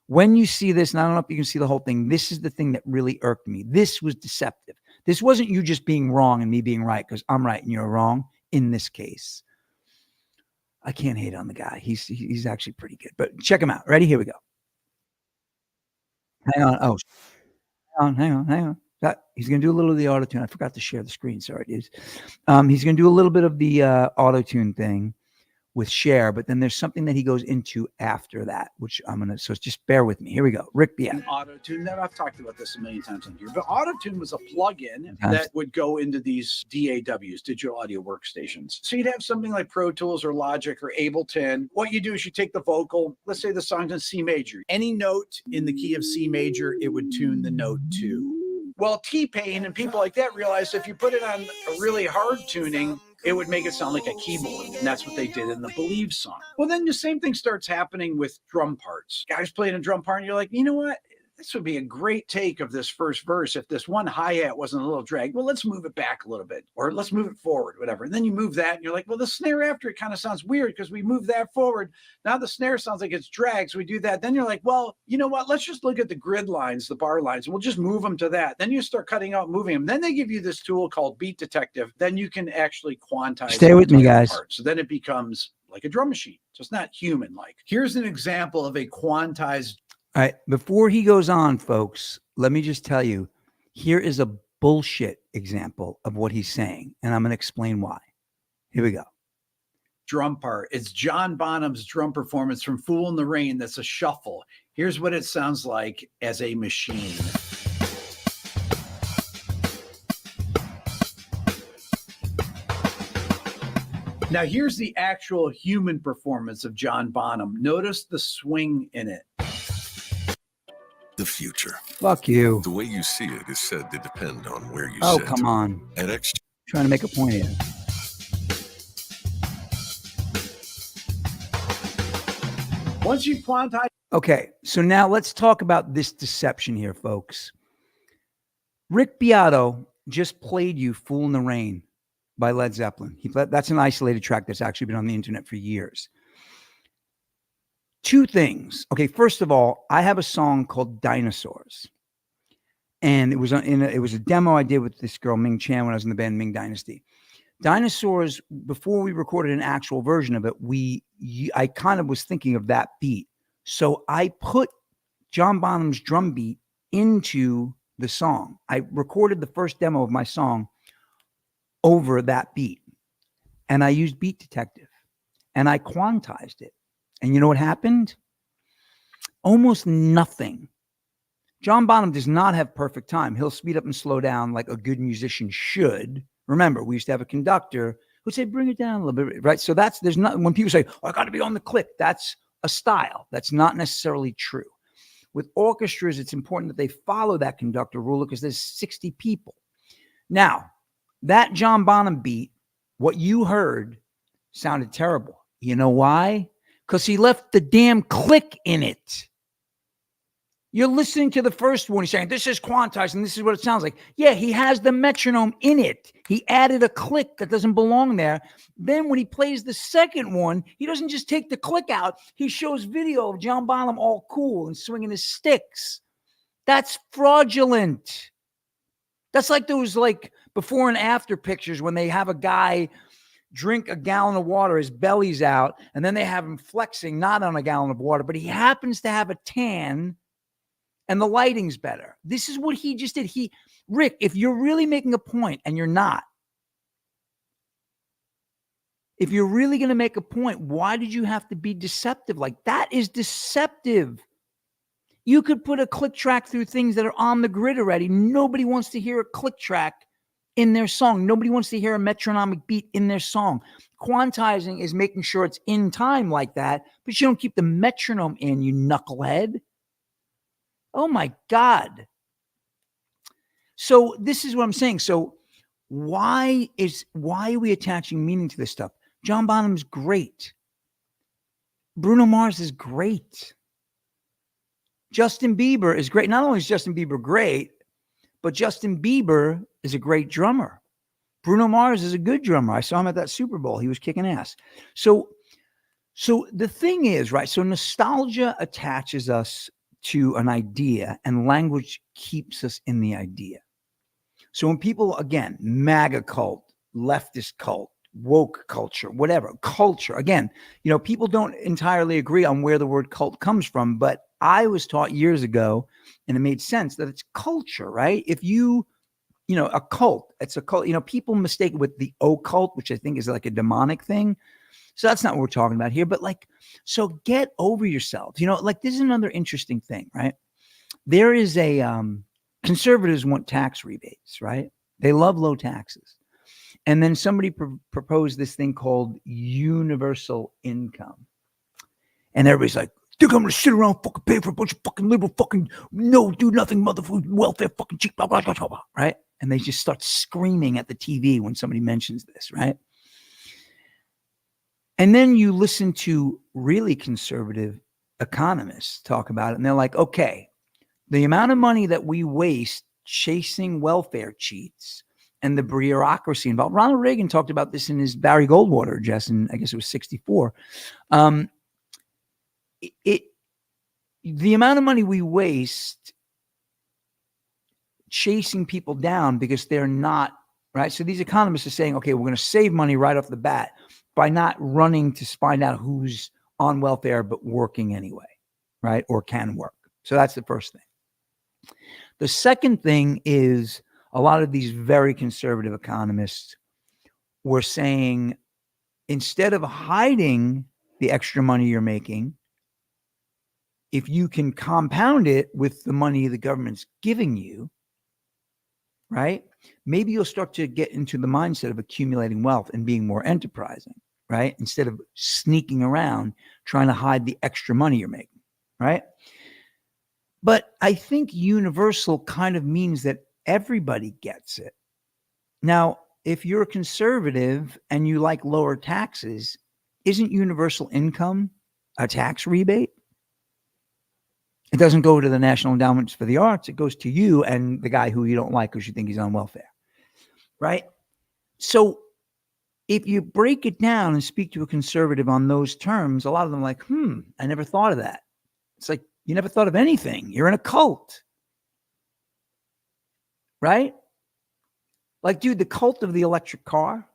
when you see this, and I don't know if you can see the whole thing, this is the thing that really irked me. This was deceptive. This wasn't you just being wrong and me being right, because I'm right and you're wrong in this case. I can't hate on the guy. He's actually pretty good. But check him out. Ready? Here we go. Hang on. Oh, hang on. He's going to do a little of the auto-tune. I forgot to share the screen. Sorry, dudes. He's going to do a little bit of the auto-tune thing with Cher, but then there's something that he goes into after that, which so just bear with me. Here we go. Rick Beato. Auto-tune. I've talked about this a million times on here, but auto-tune was a plug-in that would go into these DAWs, digital audio workstations. So you'd have something like Pro Tools or Logic or Ableton. What you do is you take the vocal, let's say the song's in C major. Any note in the key of C major, it would tune the note to. Well, T-Pain and people like that realized if you put it on a really hard tuning, it would make it sound like a keyboard. And that's what they did in the Believe song. Well, then the same thing starts happening with drum parts. Guys playing a drum part and you're like, you know what? This would be a great take of this first verse if this one hi-hat wasn't a little dragged. Well, let's move it back a little bit, or let's move it forward, whatever. And then you move that and you're like, well, the snare after it kind of sounds weird because we moved that forward. Now the snare sounds like it's dragged, so we do that. Then you're like, well, you know what? Let's just look at the grid lines, the bar lines, and we'll just move them to that. Then you start cutting out, moving them. Then they give you this tool called Beat Detective. Then you can actually quantize. Stay with me, guys. Part. So then it becomes like a drum machine. So it's not human-like. Here's an example of a quantized. All right, before he goes on, folks, let me just tell you, here is a bullshit example of what he's saying, and I'm going to explain why. Here we go. Drum part. It's John Bonham's drum performance from Fool in the Rain. That's a shuffle. Here's what it sounds like as a machine. Now, here's the actual human performance of John Bonham. Notice the swing in it. The future. Fuck you. The way you see it is said to depend on where you Oh, sit. come on. At X. Trying to make a point here. Once you quantize. Okay, so now let's talk about this deception here, folks. Rick Beato just played you Fool in the Rain by Led Zeppelin. That's an isolated track that's actually been on the internet for years. Two things. Okay, first of all, I have a song called Dinosaurs. And it was a demo I did with this girl, Ming Chan, when I was in the band Ming Dynasty. Dinosaurs, before we recorded an actual version of it, I kind of was thinking of that beat. So I put John Bonham's drum beat into the song. I recorded the first demo of my song over that beat. And I used Beat Detective. And I quantized it. And you know what happened? Almost nothing. John Bonham does not have perfect time. He'll speed up and slow down like a good musician should. Remember, we used to have a conductor who'd say, bring it down a little bit, right? So there's not, when people say, oh, I got to be on the click, that's a style. That's not necessarily true. With orchestras, it's important that they follow that conductor rule because there's 60 people. Now, that John Bonham beat, what you heard sounded terrible. You know why? Because he left the damn click in it. You're listening to the first one. He's saying, this is quantized and this is what it sounds like. Yeah, he has the metronome in it. He added a click that doesn't belong there. Then when he plays the second one, he doesn't just take the click out. He shows video of John Bonham all cool and swinging his sticks. That's fraudulent. That's like those like before and after pictures when they have a guy drink a gallon of water, his belly's out, and then they have him flexing not on a gallon of water, but he happens to have a tan and the lighting's better. This is what he just did. Rick, if you're really making a point, and you're not, if you're really going to make a point, why did you have to be deceptive? Like, that is deceptive. You could put a click track through things that are on the grid already. Nobody wants to hear a click track in their song. Nobody wants to hear a metronomic beat in their song. Quantizing is making sure it's in time like that, but you don't keep the metronome in, you knucklehead. Oh my God. So this is what I'm saying. So why are we attaching meaning to this stuff? John Bonham's great. Bruno Mars is great. Justin Bieber is great. Not only is Justin Bieber great, but Justin Bieber is a great drummer. Bruno Mars is a good drummer. I saw him at that Super Bowl. He was kicking ass. So the thing is, right? So nostalgia attaches us to an idea, and language keeps us in the idea. So when people, again, MAGA cult, leftist cult, woke culture, whatever, culture, again, people don't entirely agree on where the word cult comes from, but I was taught years ago, and it made sense that it's culture, right? If a cult, it's a cult, people mistake it with the occult, which I think is like a demonic thing. So that's not what we're talking about here, but so get over yourselves. This is another interesting thing, right? There is conservatives want tax rebates, right? They love low taxes. And then somebody proposed this thing called universal income. And everybody's like, they're going to sit around fucking pay for a bunch of fucking liberal fucking no do nothing motherfucking welfare fucking cheap, blah, blah, blah, blah, right? And they just start screaming at the TV when somebody mentions this, right? And then you listen to really conservative economists talk about it, and they're like, okay, the amount of money that we waste chasing welfare cheats and the bureaucracy involved. Ronald Reagan talked about this in his Barry Goldwater address, and I guess it was 64. The amount of money we waste chasing people down because they're not, right? So these economists are saying, okay, we're going to save money right off the bat by not running to find out who's on welfare but working anyway, right? Or can work. So that's the first thing. The second thing is a lot of these very conservative economists were saying, instead of hiding the extra money you're making, if you can compound it with the money the government's giving you, right? Maybe you'll start to get into the mindset of accumulating wealth and being more enterprising, right? Instead of sneaking around trying to hide the extra money you're making, right? But I think universal kind of means that everybody gets it. Now, if you're a conservative and you like lower taxes, isn't universal income a tax rebate? It doesn't go to the National Endowments for the Arts. It goes to you and the guy who you don't like because you think he's on welfare, right? So if you break it down and speak to a conservative on those terms, a lot of them are like, I never thought of that. It's like, you never thought of anything. You're in a cult, right? Like, dude, the cult of the electric car.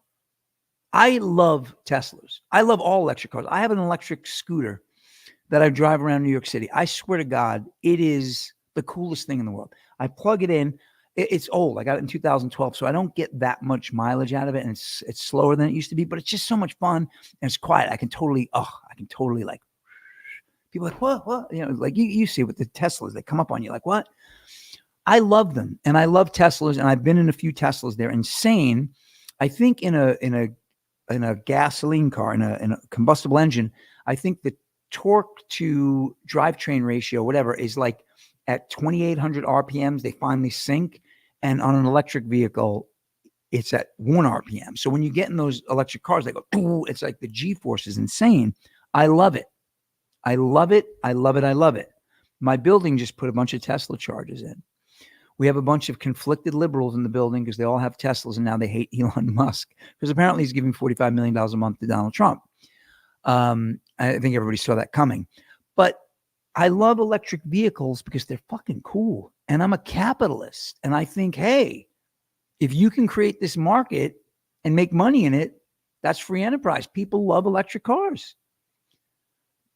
I love Teslas. I love all electric cars. I have an electric scooter that I drive around New York City. I swear to God, it is the coolest thing in the world. I plug it in. It's old. I got it in 2012, so I don't get that much mileage out of it, and it's slower than it used to be, but it's just so much fun, and it's quiet. I can totally like, people are like, what? You know, like you see with the Teslas, they come up on you like, what? I love them, and I love Teslas, and I've been in a few Teslas. They're insane. I think in a gasoline car, in a combustible engine, I think the torque to drivetrain ratio, whatever, is like at 2,800 RPMs, they finally sync. And on an electric vehicle, it's at 1 RPM. So when you get in those electric cars, they go, ooh, it's like the G-force is insane. I love it. I love it. I love it. I love it. My building just put a bunch of Tesla chargers in. We have a bunch of conflicted liberals in the building because they all have Teslas and now they hate Elon Musk because apparently he's giving $45 million a month to Donald Trump. I think everybody saw that coming. But I love electric vehicles because they're fucking cool. And I'm a capitalist. And I think, hey, if you can create this market and make money in it, that's free enterprise. People love electric cars.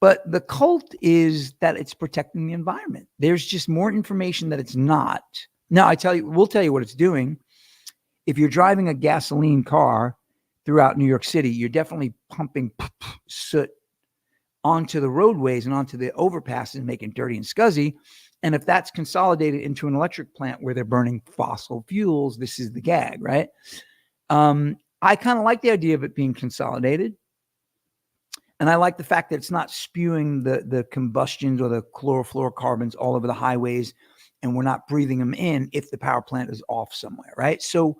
But the cult is that it's protecting the environment. There's just more information that it's not. Now, we'll tell you what it's doing. If you're driving a gasoline car throughout New York City, you're definitely pumping soot onto the roadways and onto the overpasses and making dirty and scuzzy. And if that's consolidated into an electric plant where they're burning fossil fuels, this is the gag, right? I kind of like the idea of it being consolidated. And I like the fact that it's not spewing the combustions or the chlorofluorocarbons all over the highways, and we're not breathing them in if the power plant is off somewhere, right? So,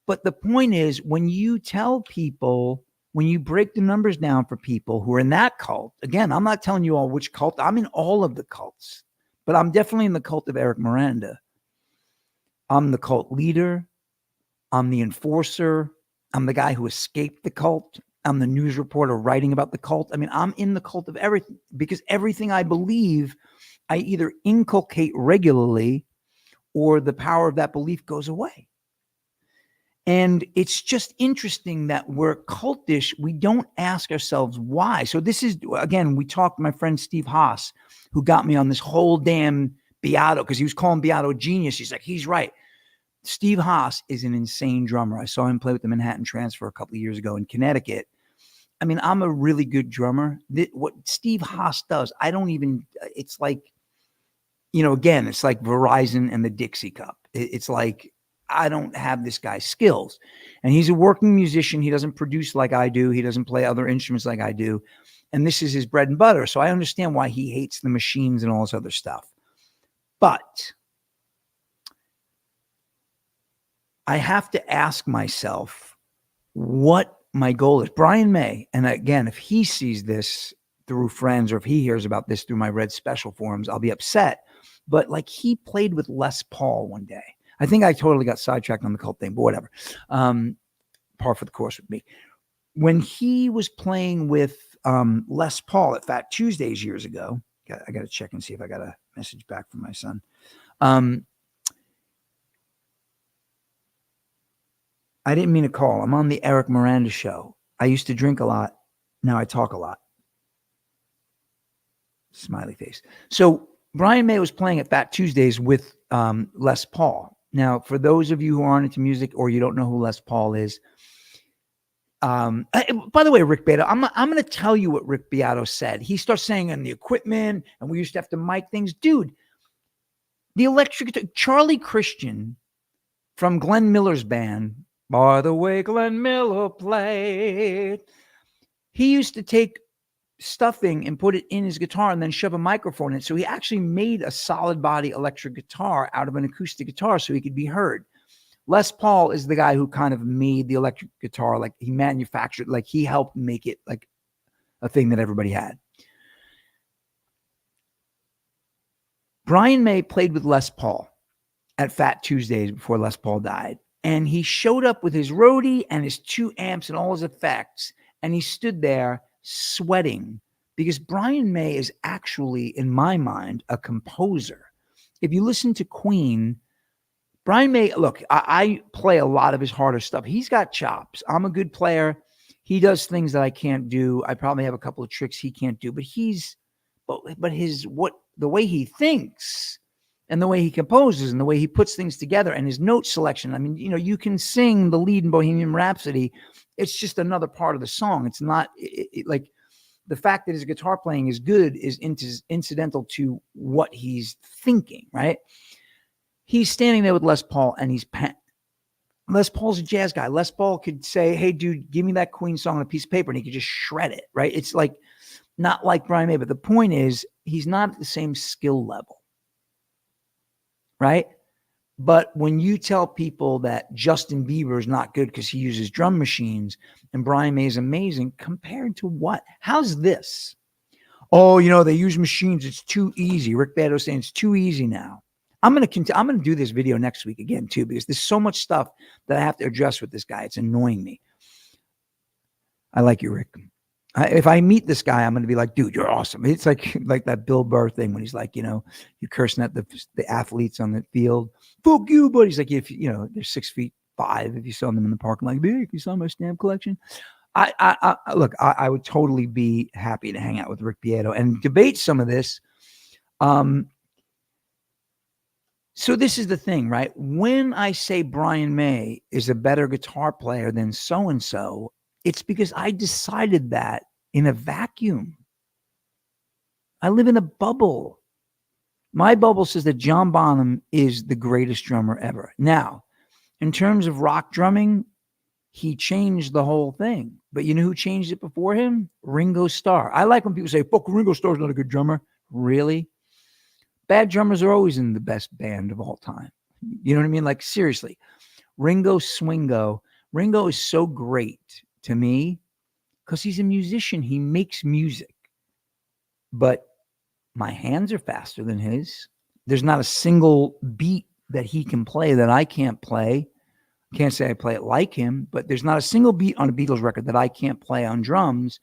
but the point is, when you tell people, when you break the numbers down for people who are in that cult, again, I'm not telling you all which cult. I'm in all of the cults, but I'm definitely in the cult of Eric Miranda. I'm the cult leader. I'm the enforcer. I'm the guy who escaped the cult. I'm the news reporter writing about the cult. I mean, I'm in the cult of everything because everything I believe, I either inculcate regularly or the power of that belief goes away. And it's just interesting that we're cultish. We don't ask ourselves why. So this is, again, we talked to my friend Steve Haas, who got me on this whole damn Beato, because he was calling Beato a genius. He's like, he's right. Steve Haas is an insane drummer. I saw him play with the Manhattan Transfer a couple of years ago in Connecticut. I mean, I'm a really good drummer. What Steve Haas does, it's like, again, it's like Verizon and the Dixie Cup. It's like, I don't have this guy's skills. And he's a working musician. He doesn't produce like I do. He doesn't play other instruments like I do. And this is his bread and butter. So I understand why he hates the machines and all this other stuff. But I have to ask myself, what my goal is Brian May. And again, if he sees this through friends or if he hears about this through my Red Special forums, I'll be upset. But like he played with Les Paul one day. I think I totally got sidetracked on the cult thing, but whatever. Par for the course with me. When he was playing with Les Paul at Fat Tuesdays years ago, I got to check and see if I got a message back from my son. I didn't mean to call. I'm on the Eric Miranda show. I used to drink a lot. Now I talk a lot. Smiley face. So Brian May was playing at Fat Tuesdays with Les Paul. Now, for those of you who aren't into music or you don't know who Les Paul is, by the way, Rick Beato, I'm going to tell you what Rick Beato said. He starts saying on the equipment, and we used to have to mic things. Dude, the electric guitar, Charlie Christian from Glenn Miller's band, by the way Glenn Miller played, he used to take stuffing and put it in his guitar and then shove a microphone in it. So he actually made a solid body electric guitar out of an acoustic guitar so he could be heard. Les Paul is the guy who kind of made the electric guitar, like he manufactured, like he helped make it like a thing that everybody had. Brian May played with Les Paul at Fat Tuesdays before Les Paul died. And he showed up with his roadie and his 2 amps and all his effects. And he stood there sweating because Brian May is actually, in my mind, a composer. If you listen to Queen, Brian May, look, I play a lot of his harder stuff. He's got chops. I'm a good player. He does things that I can't do. I probably have a couple of tricks he can't do, but the way he thinks and the way he composes and the way he puts things together and his note selection. I mean, you can sing the lead in Bohemian Rhapsody. It's just another part of the song. It's not like the fact that his guitar playing is good is incidental to what he's thinking, right? He's standing there with Les Paul and Les Paul's a jazz guy. Les Paul could say, hey, dude, give me that Queen song on a piece of paper, and he could just shred it, right? It's like not like Brian May, but the point is he's not at the same skill level. Right? But when you tell people that Justin Bieber is not good because he uses drum machines and Brian May is amazing, compared to what? How's this? Oh, they use machines. It's too easy. Rick Beato saying it's too easy now. I'm going to do this video next week again too, because there's so much stuff that I have to address with this guy. It's annoying me. I like you, Rick. If I meet this guy, I'm going to be like, dude, you're awesome. It's like that Bill Burr thing when he's like, you're cursing at the athletes on the field. Fuck you, buddy. He's like, if they're 6'5", if you saw them in the parking lot, if you saw my stamp collection. Look, I would totally be happy to hang out with Rick Beato and debate some of this. So this is the thing, right? When I say Brian May is a better guitar player than so-and-so, it's because I decided that in a vacuum. I live in a bubble. My bubble says that John Bonham is the greatest drummer ever. Now, in terms of rock drumming, he changed the whole thing. But you know who changed it before him? Ringo Starr. I like when people say, fuck, Ringo Starr's not a good drummer. Really? Bad drummers are always in the best band of all time. You know what I mean? Like, seriously. Ringo Swingo. Ringo is so great to me because he's a musician. He makes music. But my hands are faster than his. There's not a single beat that he can play that I can't play. Can't say I play it like him, but there's not a single beat on a Beatles record that I can't play on drums.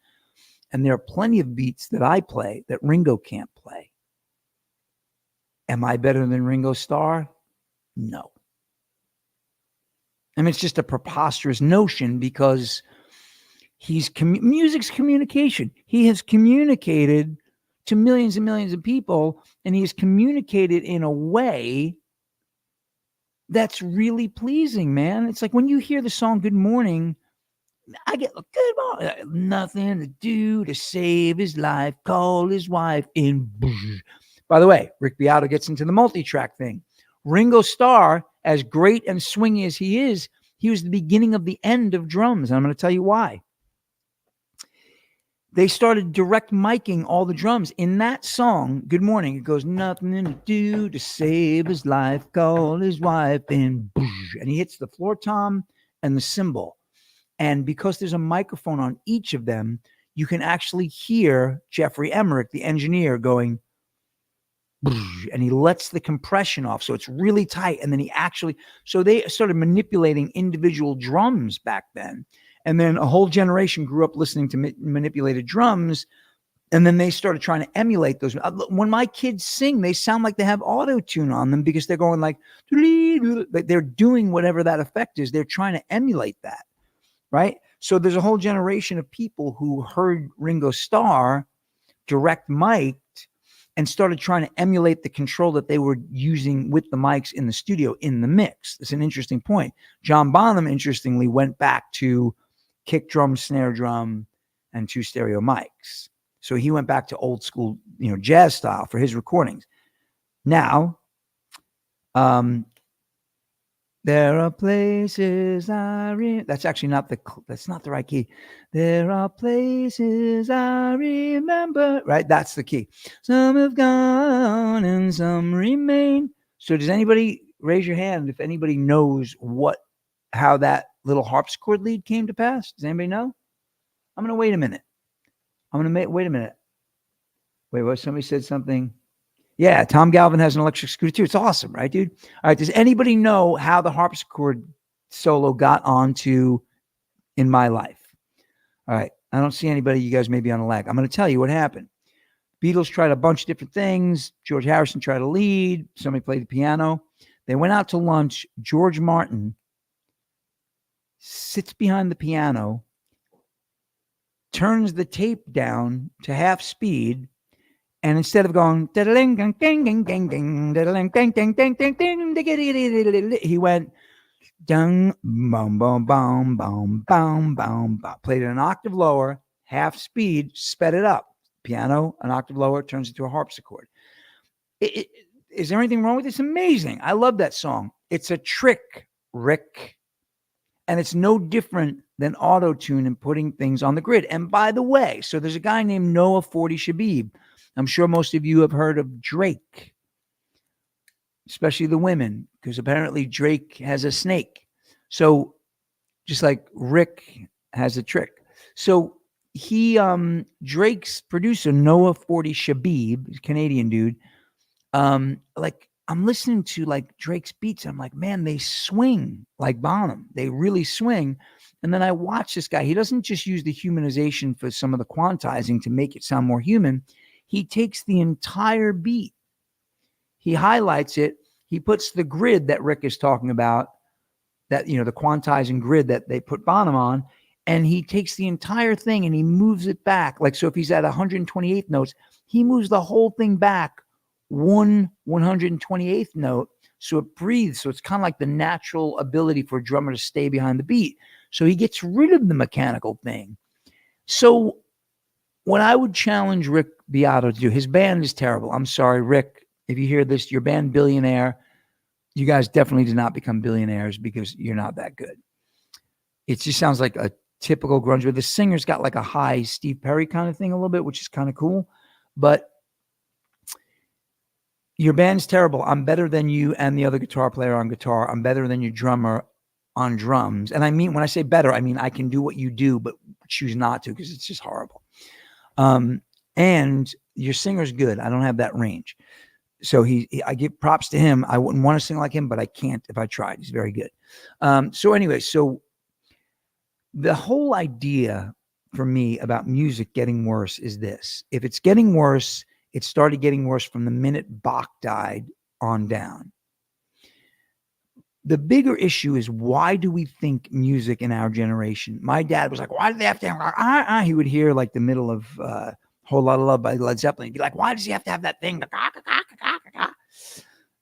And there are plenty of beats that I play that Ringo can't play. Am I better than Ringo Starr? No. I mean, it's just a preposterous notion because music's communication. He has communicated to millions and millions of people, and he has communicated in a way that's really pleasing, man. It's like when you hear the song Good Morning, I get good morning, nothing to do to save his life, call his wife in. By the way, Rick Beato gets into the multi-track thing. Ringo Starr, as great and swingy as he is, he was the beginning of the end of drums. And I'm going to tell you why. They started direct miking all the drums. In that song, Good Morning, it goes, nothing to do to save his life, call his wife in. And he hits the floor tom and the cymbal. And because there's a microphone on each of them, you can actually hear Jeffrey Emmerich, the engineer, going, and he lets the compression off. So it's really tight. And then so they started manipulating individual drums back then. And then a whole generation grew up listening to manipulated drums. And then they started trying to emulate those. When my kids sing, they sound like they have auto-tune on them because they're going like, they're doing whatever that effect is. They're trying to emulate that, right? So there's a whole generation of people who heard Ringo Starr direct mic'd and started trying to emulate the control that they were using with the mics in the studio in the mix. It's an interesting point. John Bonham, interestingly, went back to kick drum, snare drum, and 2 stereo mics. So he went back to old school, jazz style for his recordings. Now, there are places that's actually that's not the right key. There are places I remember, right? That's the key. Some have gone and some remain. So does anybody raise your hand if anybody knows how that little harpsichord lead came to pass? Does anybody know? I'm going to wait a minute. Wait a minute. Wait, what? Somebody said something. Yeah, Tom Galvin has an electric scooter too. It's awesome, right, dude? All right, does anybody know how the harpsichord solo got onto In My Life? All right, I don't see anybody. You guys may be on a lag. I'm going to tell you what happened. Beatles tried a bunch of different things. George Harrison tried a lead. Somebody played the piano. They went out to lunch. George Martin sits behind the piano, turns the tape down to half speed, and instead of going, he went, dung, boom, boom, boom, boom, boom, boom, played it an octave lower, half speed, sped it up. Piano, an octave lower, turns into a harpsichord. Is there anything wrong with it? It's amazing. I love that song. It's a trick, Rick. And it's no different than auto-tune and putting things on the grid. And by the way, so there's a guy named Noah 40 Shabib. I'm sure most of you have heard of Drake, especially the women, because apparently Drake has a snake. So just like Rick has a trick. So Drake's producer, Noah 40 Shabib, Canadian dude, I'm listening to like Drake's beats. I'm like, man, they swing like Bonham. They really swing. And then I watch this guy. He doesn't just use the humanization for some of the quantizing to make it sound more human. He takes the entire beat. He highlights it. He puts the grid that Rick is talking about, that, the quantizing grid that they put Bonham on. And he takes the entire thing and he moves it back. Like, so if he's at 128th notes, he moves the whole thing back 128th note, so it breathes. So it's kind of like the natural ability for a drummer to stay behind the beat. So he gets rid of the mechanical thing. So what I would challenge Rick Beato to do, his band is terrible. I'm sorry, Rick, if you hear this, your band Billionaire, you guys definitely did not become billionaires because you're not that good. It just sounds like a typical grunge where the singer's got like a high Steve Perry kind of thing a little bit, which is kind of cool. But your band's terrible. I'm better than you and the other guitar player on guitar. I'm better than your drummer on drums. And I mean, when I say better, I mean I can do what you do, but choose not to because it's just horrible. And your singer's good. I don't have that range. So I give props to him. I wouldn't want to sing like him, but I can't if I tried. He's very good. So anyway, so the whole idea for me about music getting worse is this. If it's getting worse, it started getting worse from the minute Bach died on down. The bigger issue is, why do we think music in our generation? My dad was like, why do they have to have, he would hear like the middle of Whole Lot of Love by Led Zeppelin. He'd be like, why does he have to have that thing?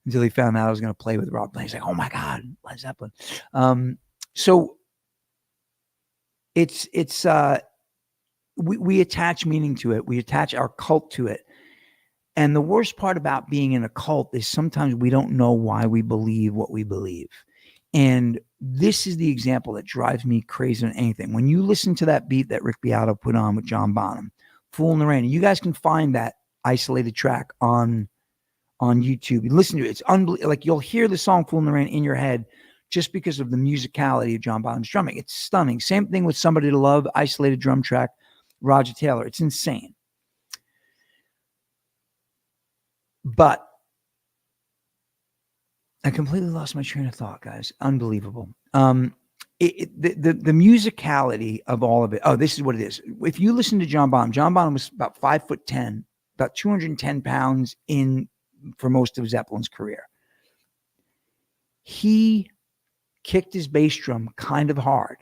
Until he found out I was going to play with Rob. He's like, oh my God, Led Zeppelin. So we attach meaning to it. We attach our cult to it. And the worst part about being in a cult is sometimes we don't know why we believe what we believe. And this is the example that drives me crazy than anything. When you listen to that beat that Rick Beato put on with John Bonham, Fool in the Rain, you guys can find that isolated track on YouTube. You listen to it. It's unbelievable. Like, you'll hear the song Fool in the Rain in your head just because of the musicality of John Bonham's drumming. It's stunning. Same thing with Somebody to Love, isolated drum track, Roger Taylor. It's insane. But I completely lost my train of thought, guys. Unbelievable. The musicality of all of it. Oh, this is what it is. If you listen to John Bonham was about 5'10", about 210 pounds for most of Zeppelin's career. He kicked his bass drum kind of hard.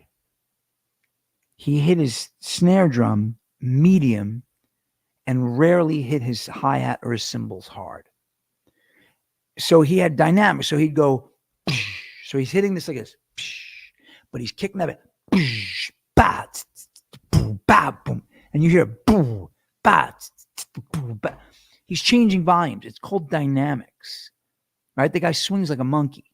He hit his snare drum medium and rarely hit his hi-hat or his cymbals hard. So he had dynamics. So he'd go, so he's hitting this like this, but he's kicking that bit, and you hear boom, he's changing volumes. It's called dynamics, right? The guy swings like a monkey.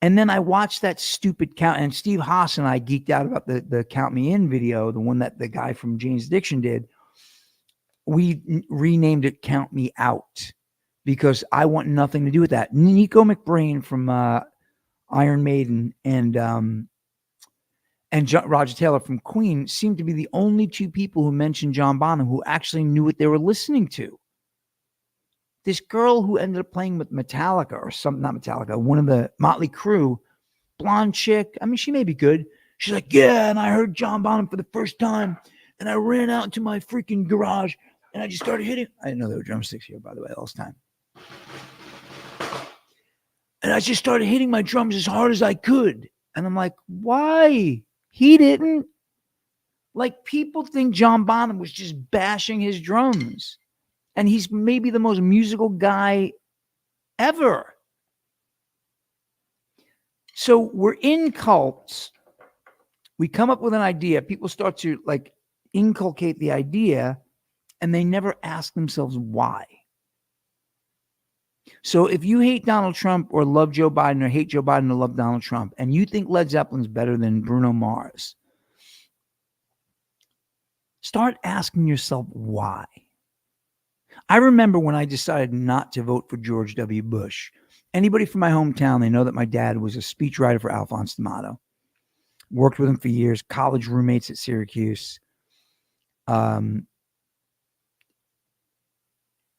And then I watched that stupid count, and Steve Haas and I geeked out about the Count Me In video, the one that the guy from Jane's Addiction did. We renamed it Count Me Out because I want nothing to do with that. Nico McBrain from Iron Maiden and Roger Taylor from Queen seemed to be the only two people who mentioned John Bonham who actually knew what they were listening to. This girl who ended up playing with Metallica or something, not Metallica, one of the Motley Crue, blonde chick. I mean, she may be good. She's like, yeah, and I heard John Bonham for the first time, and I ran out into my freaking garage, and I just started hitting. I didn't know there were drumsticks here, by the way, all this time. And I just started hitting my drums as hard as I could. And I'm like, why? He didn't. Like, people think John Bonham was just bashing his drums. And he's maybe the most musical guy ever. So we're in cults. We come up with an idea. People start to like inculcate the idea, and they never ask themselves why. So if you hate Donald Trump or love Joe Biden or hate Joe Biden or love Donald Trump, and you think Led Zeppelin's better than Bruno Mars, start asking yourself why. I remember when I decided not to vote for George W. Bush. Anybody from my hometown, they know that my dad was a speechwriter for Alphonse D'Amato. Worked with him for years, college roommates at Syracuse.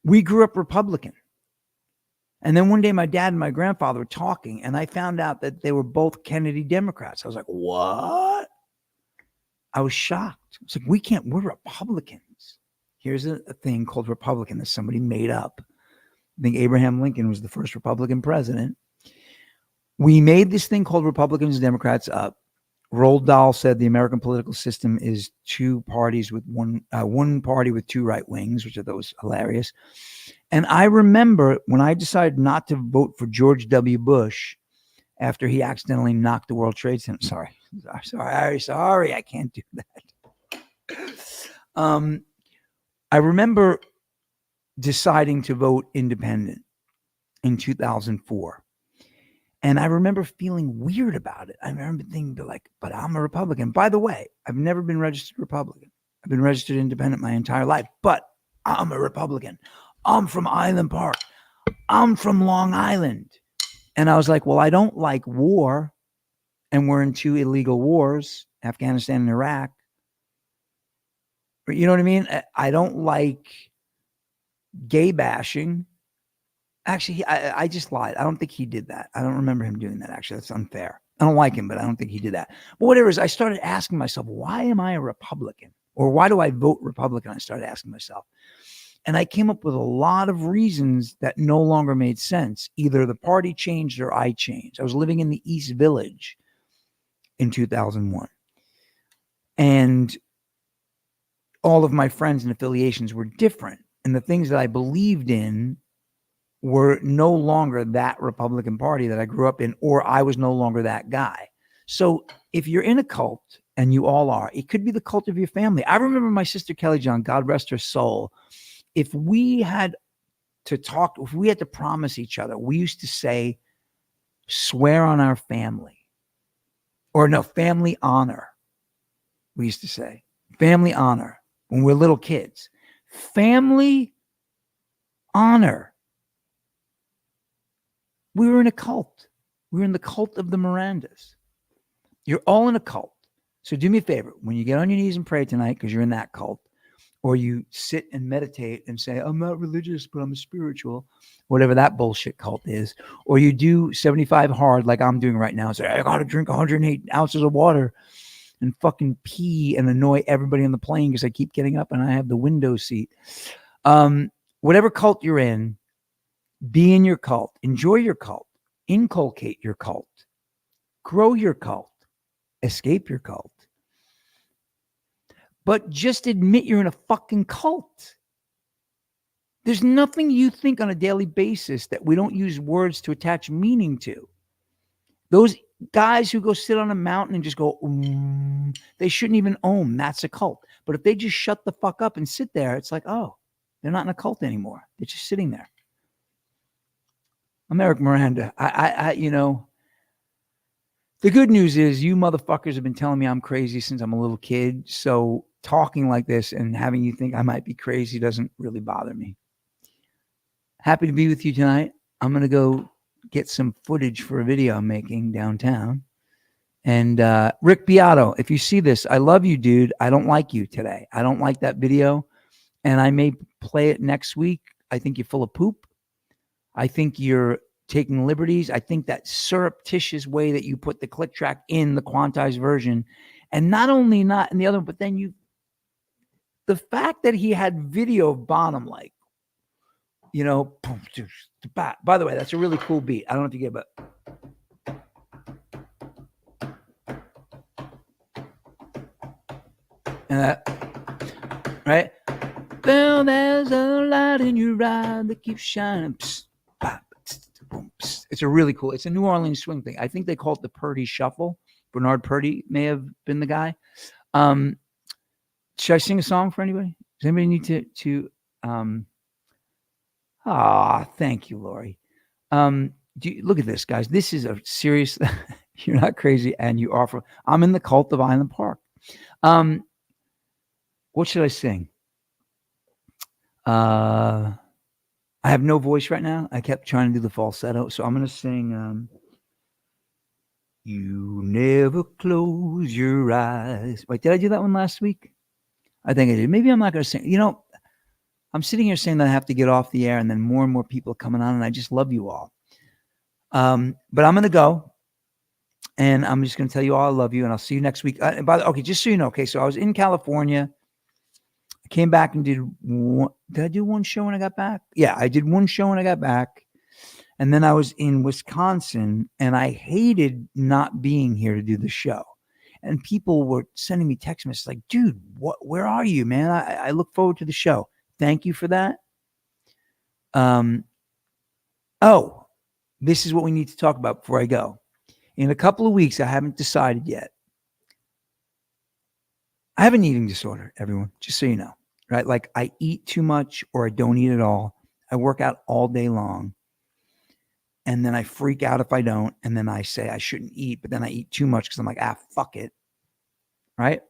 We grew up Republican. And then one day my dad and my grandfather were talking, and I found out that they were both Kennedy Democrats. I was like, what? I was shocked. It's like, we're Republicans. Here's a thing called Republican that somebody made up. I think Abraham Lincoln was the first Republican president. We made this thing called Republicans and Democrats up. Roald Dahl said the American political system is two parties with one party with two right wings, which I thought was hilarious. And I remember when I decided not to vote for George W. Bush after he accidentally knocked the World Trade Center. Sorry, I can't do that. I remember deciding to vote independent in 2004. And I remember feeling weird about it. I remember thinking, but I'm a Republican. By the way, I've never been registered Republican. I've been registered independent my entire life, but I'm a Republican. I'm from Island Park. I'm from Long Island. And I was like, well, I don't like war. And we're in two illegal wars, Afghanistan and Iraq. You know what I mean? I don't like gay bashing. Actually, I just lied. I don't think he did that. I don't remember him doing that, actually. That's unfair. I don't like him, but I don't think he did that. But whatever it is, I started asking myself, why am I a Republican? Or why do I vote Republican? I started asking myself. And I came up with a lot of reasons that no longer made sense. Either the party changed or I changed. I was living in the East Village in 2001. And all of my friends and affiliations were different. And the things that I believed in were no longer that Republican Party that I grew up in, or I was no longer that guy. So if you're in a cult, and you all are, it could be the cult of your family. I remember my sister Kelly John, God rest her soul. If we had to promise each other, we used to say, swear on our family. Or no, family honor. We used to say, family honor. When we're little kids, family honor. We were in a cult. We're in the cult of the Mirandas. You're all in a cult. So do me a favor. When you get on your knees and pray tonight, because you're in that cult, or you sit and meditate and say, I'm not religious, but I'm spiritual, whatever that bullshit cult is, or you do 75 hard like I'm doing right now and say, I got to drink 108 ounces of water and fucking pee and annoy everybody on the plane because I keep getting up and I have the window seat. Whatever cult you're in, be in your cult. Enjoy your cult. Inculcate your cult. Grow your cult. Escape your cult. But just admit you're in a fucking cult. There's nothing you think on a daily basis that we don't use words to attach meaning to. Those guys who go sit on a mountain and just go, they shouldn't even own. That's a cult. But if they just shut the fuck up and sit there, it's like, oh, they're not in a cult anymore. They're just sitting there. I'm Eric Miranda. The good news is you motherfuckers have been telling me I'm crazy since I'm a little kid. So talking like this and having you think I might be crazy doesn't really bother me. Happy to be with you tonight. I'm going to go get some footage for a video I'm making downtown. And Rick Beato, if you see this, I love you, dude. I don't like you today. I don't like that video. And I may play it next week. I think you're full of poop. I think you're taking liberties. I think that surreptitious way that you put the click track in the quantized version, and not only not in the other, but then the fact that he had video of Bonham, like, by the way, that's a really cool beat. I don't know if you get it, but and that, right? Well, there's a light in your eye that keeps shining. It's a really cool, it's a New Orleans swing thing. I think they call it the Purdy Shuffle. Bernard Purdy may have been the guy. Should I sing a song for anybody? Does anybody need to thank you, Lori. Look at this, guys. This is a serious, you're not crazy and you offer. I'm in the cult of Island Park. What should I sing? I have no voice right now. I kept trying to do the falsetto. So I'm going to sing, You Never Close Your Eyes. Wait, did I do that one last week? I think I did. Maybe I'm not going to sing. I'm sitting here saying that I have to get off the air and then more and more people are coming on and I just love you all. But I'm going to go and I'm just going to tell you all I love you and I'll see you next week. Okay, just so you know. Okay, so I was in California. Came back and did I do one show when I got back? Yeah, I did one show when I got back. And then I was in Wisconsin and I hated not being here to do the show. And people were sending me text messages like, dude, where are you, man? I look forward to the show. Thank you for that. This is what we need to talk about before I go. In a couple of weeks, I haven't decided yet. I have an eating disorder, everyone, just so you know. Right? Like I eat too much or I don't eat at all. I work out all day long. And then I freak out if I don't. And then I say I shouldn't eat, but then I eat too much because I'm like, fuck it. Right?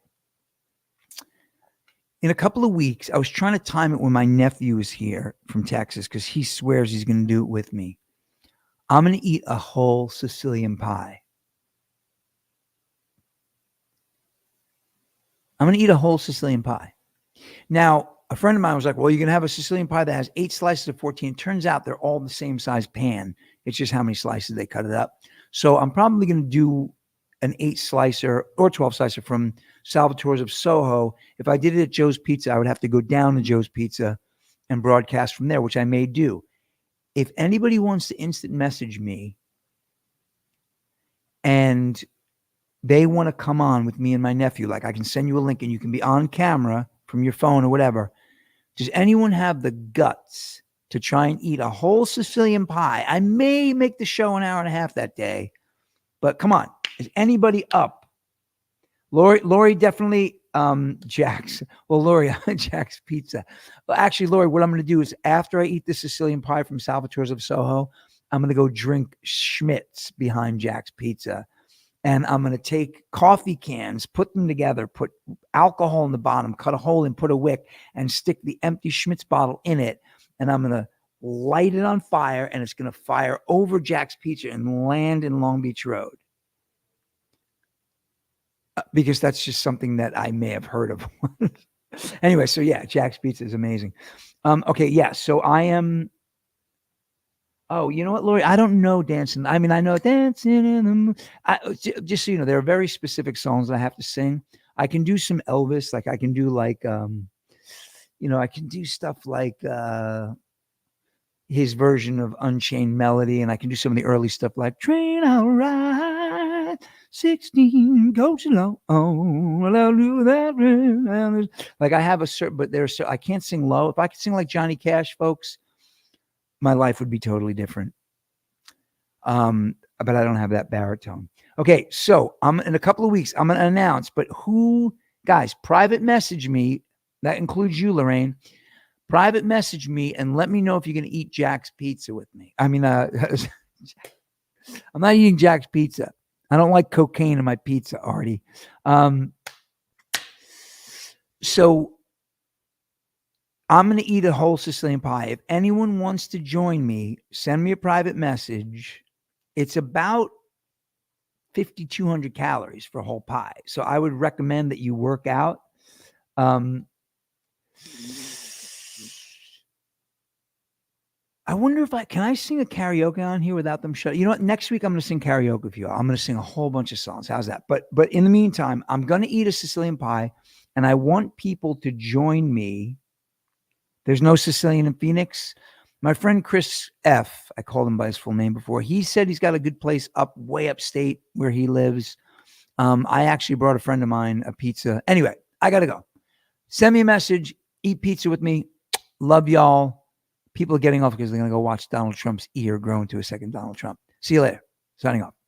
In a couple of weeks, I was trying to time it when my nephew is here from Texas because he swears he's going to do it with me. I'm going to eat a whole Sicilian pie. I'm going to eat a whole Sicilian pie. Now, a friend of mine was like, well, you're going to have a Sicilian pie that has 8 slices of 14. It turns out they're all the same size pan. It's just how many slices they cut it up. So I'm probably going to do an 8 slicer or 12 slicer from Salvatore's of Soho. If I did it at Joe's Pizza, I would have to go down to Joe's Pizza and broadcast from there, which I may do. If anybody wants to instant message me and they want to come on with me and my nephew, like I can send you a link and you can be on camera from your phone or whatever. Does anyone have the guts to try and eat a whole Sicilian pie? I may make the show an hour and a half that day, but come on. Is anybody up? Lori definitely, Jack's. Well, Lori, Jack's Pizza. Well, actually, Lori, what I'm going to do is after I eat the Sicilian pie from Salvatore's of Soho, I'm going to go drink Schmitz behind Jack's Pizza. And I'm going to take coffee cans, put them together, put alcohol in the bottom, cut a hole and put a wick and stick the empty Schmitz bottle in it. And I'm going to light it on fire, and it's going to fire over Jack's Pizza and land in Long Beach Road. Because that's just something that I may have heard of. Anyway, so yeah, Jack's Pizza is amazing. Okay, yeah, so I am. Oh, you know what, Lori? I don't know dancing. I mean, I know dancing in the moon. Just so you know, there are very specific songs that I have to sing. I can do some Elvis, like I can do like, I can do stuff like his version of Unchained Melody, and I can do some of the early stuff like Train I'll Ride, 16 coach along. Oh, I'll do that. Like I have a certain, but there's, I can't sing low. If I could sing like Johnny Cash, folks, my life would be totally different. But I don't have that baritone. Okay, so in a couple of weeks, I'm going to announce, but guys, private message me. That includes you, Lorraine. Private message me and let me know if you're going to eat Jack's Pizza with me. I mean, I'm not eating Jack's Pizza. I don't like cocaine in my pizza, Artie. So I'm going to eat a whole Sicilian pie. If anyone wants to join me, send me a private message. It's about 5,200 calories for a whole pie. So I would recommend that you work out. I wonder if can I sing a karaoke on here without them shut? You know what? Next week I'm going to sing karaoke with you. I'm going to sing a whole bunch of songs. How's that? But in the meantime, I'm going to eat a Sicilian pie, and I want people to join me. There's no Sicilian in Phoenix. My friend Chris F., I called him by his full name before. He said he's got a good place way upstate where he lives. I actually brought a friend of mine a pizza. Anyway, I got to go. Send me a message. Eat pizza with me. Love y'all. People are getting off because they're going to go watch Donald Trump's ear grow into a second Donald Trump. See you later. Signing off.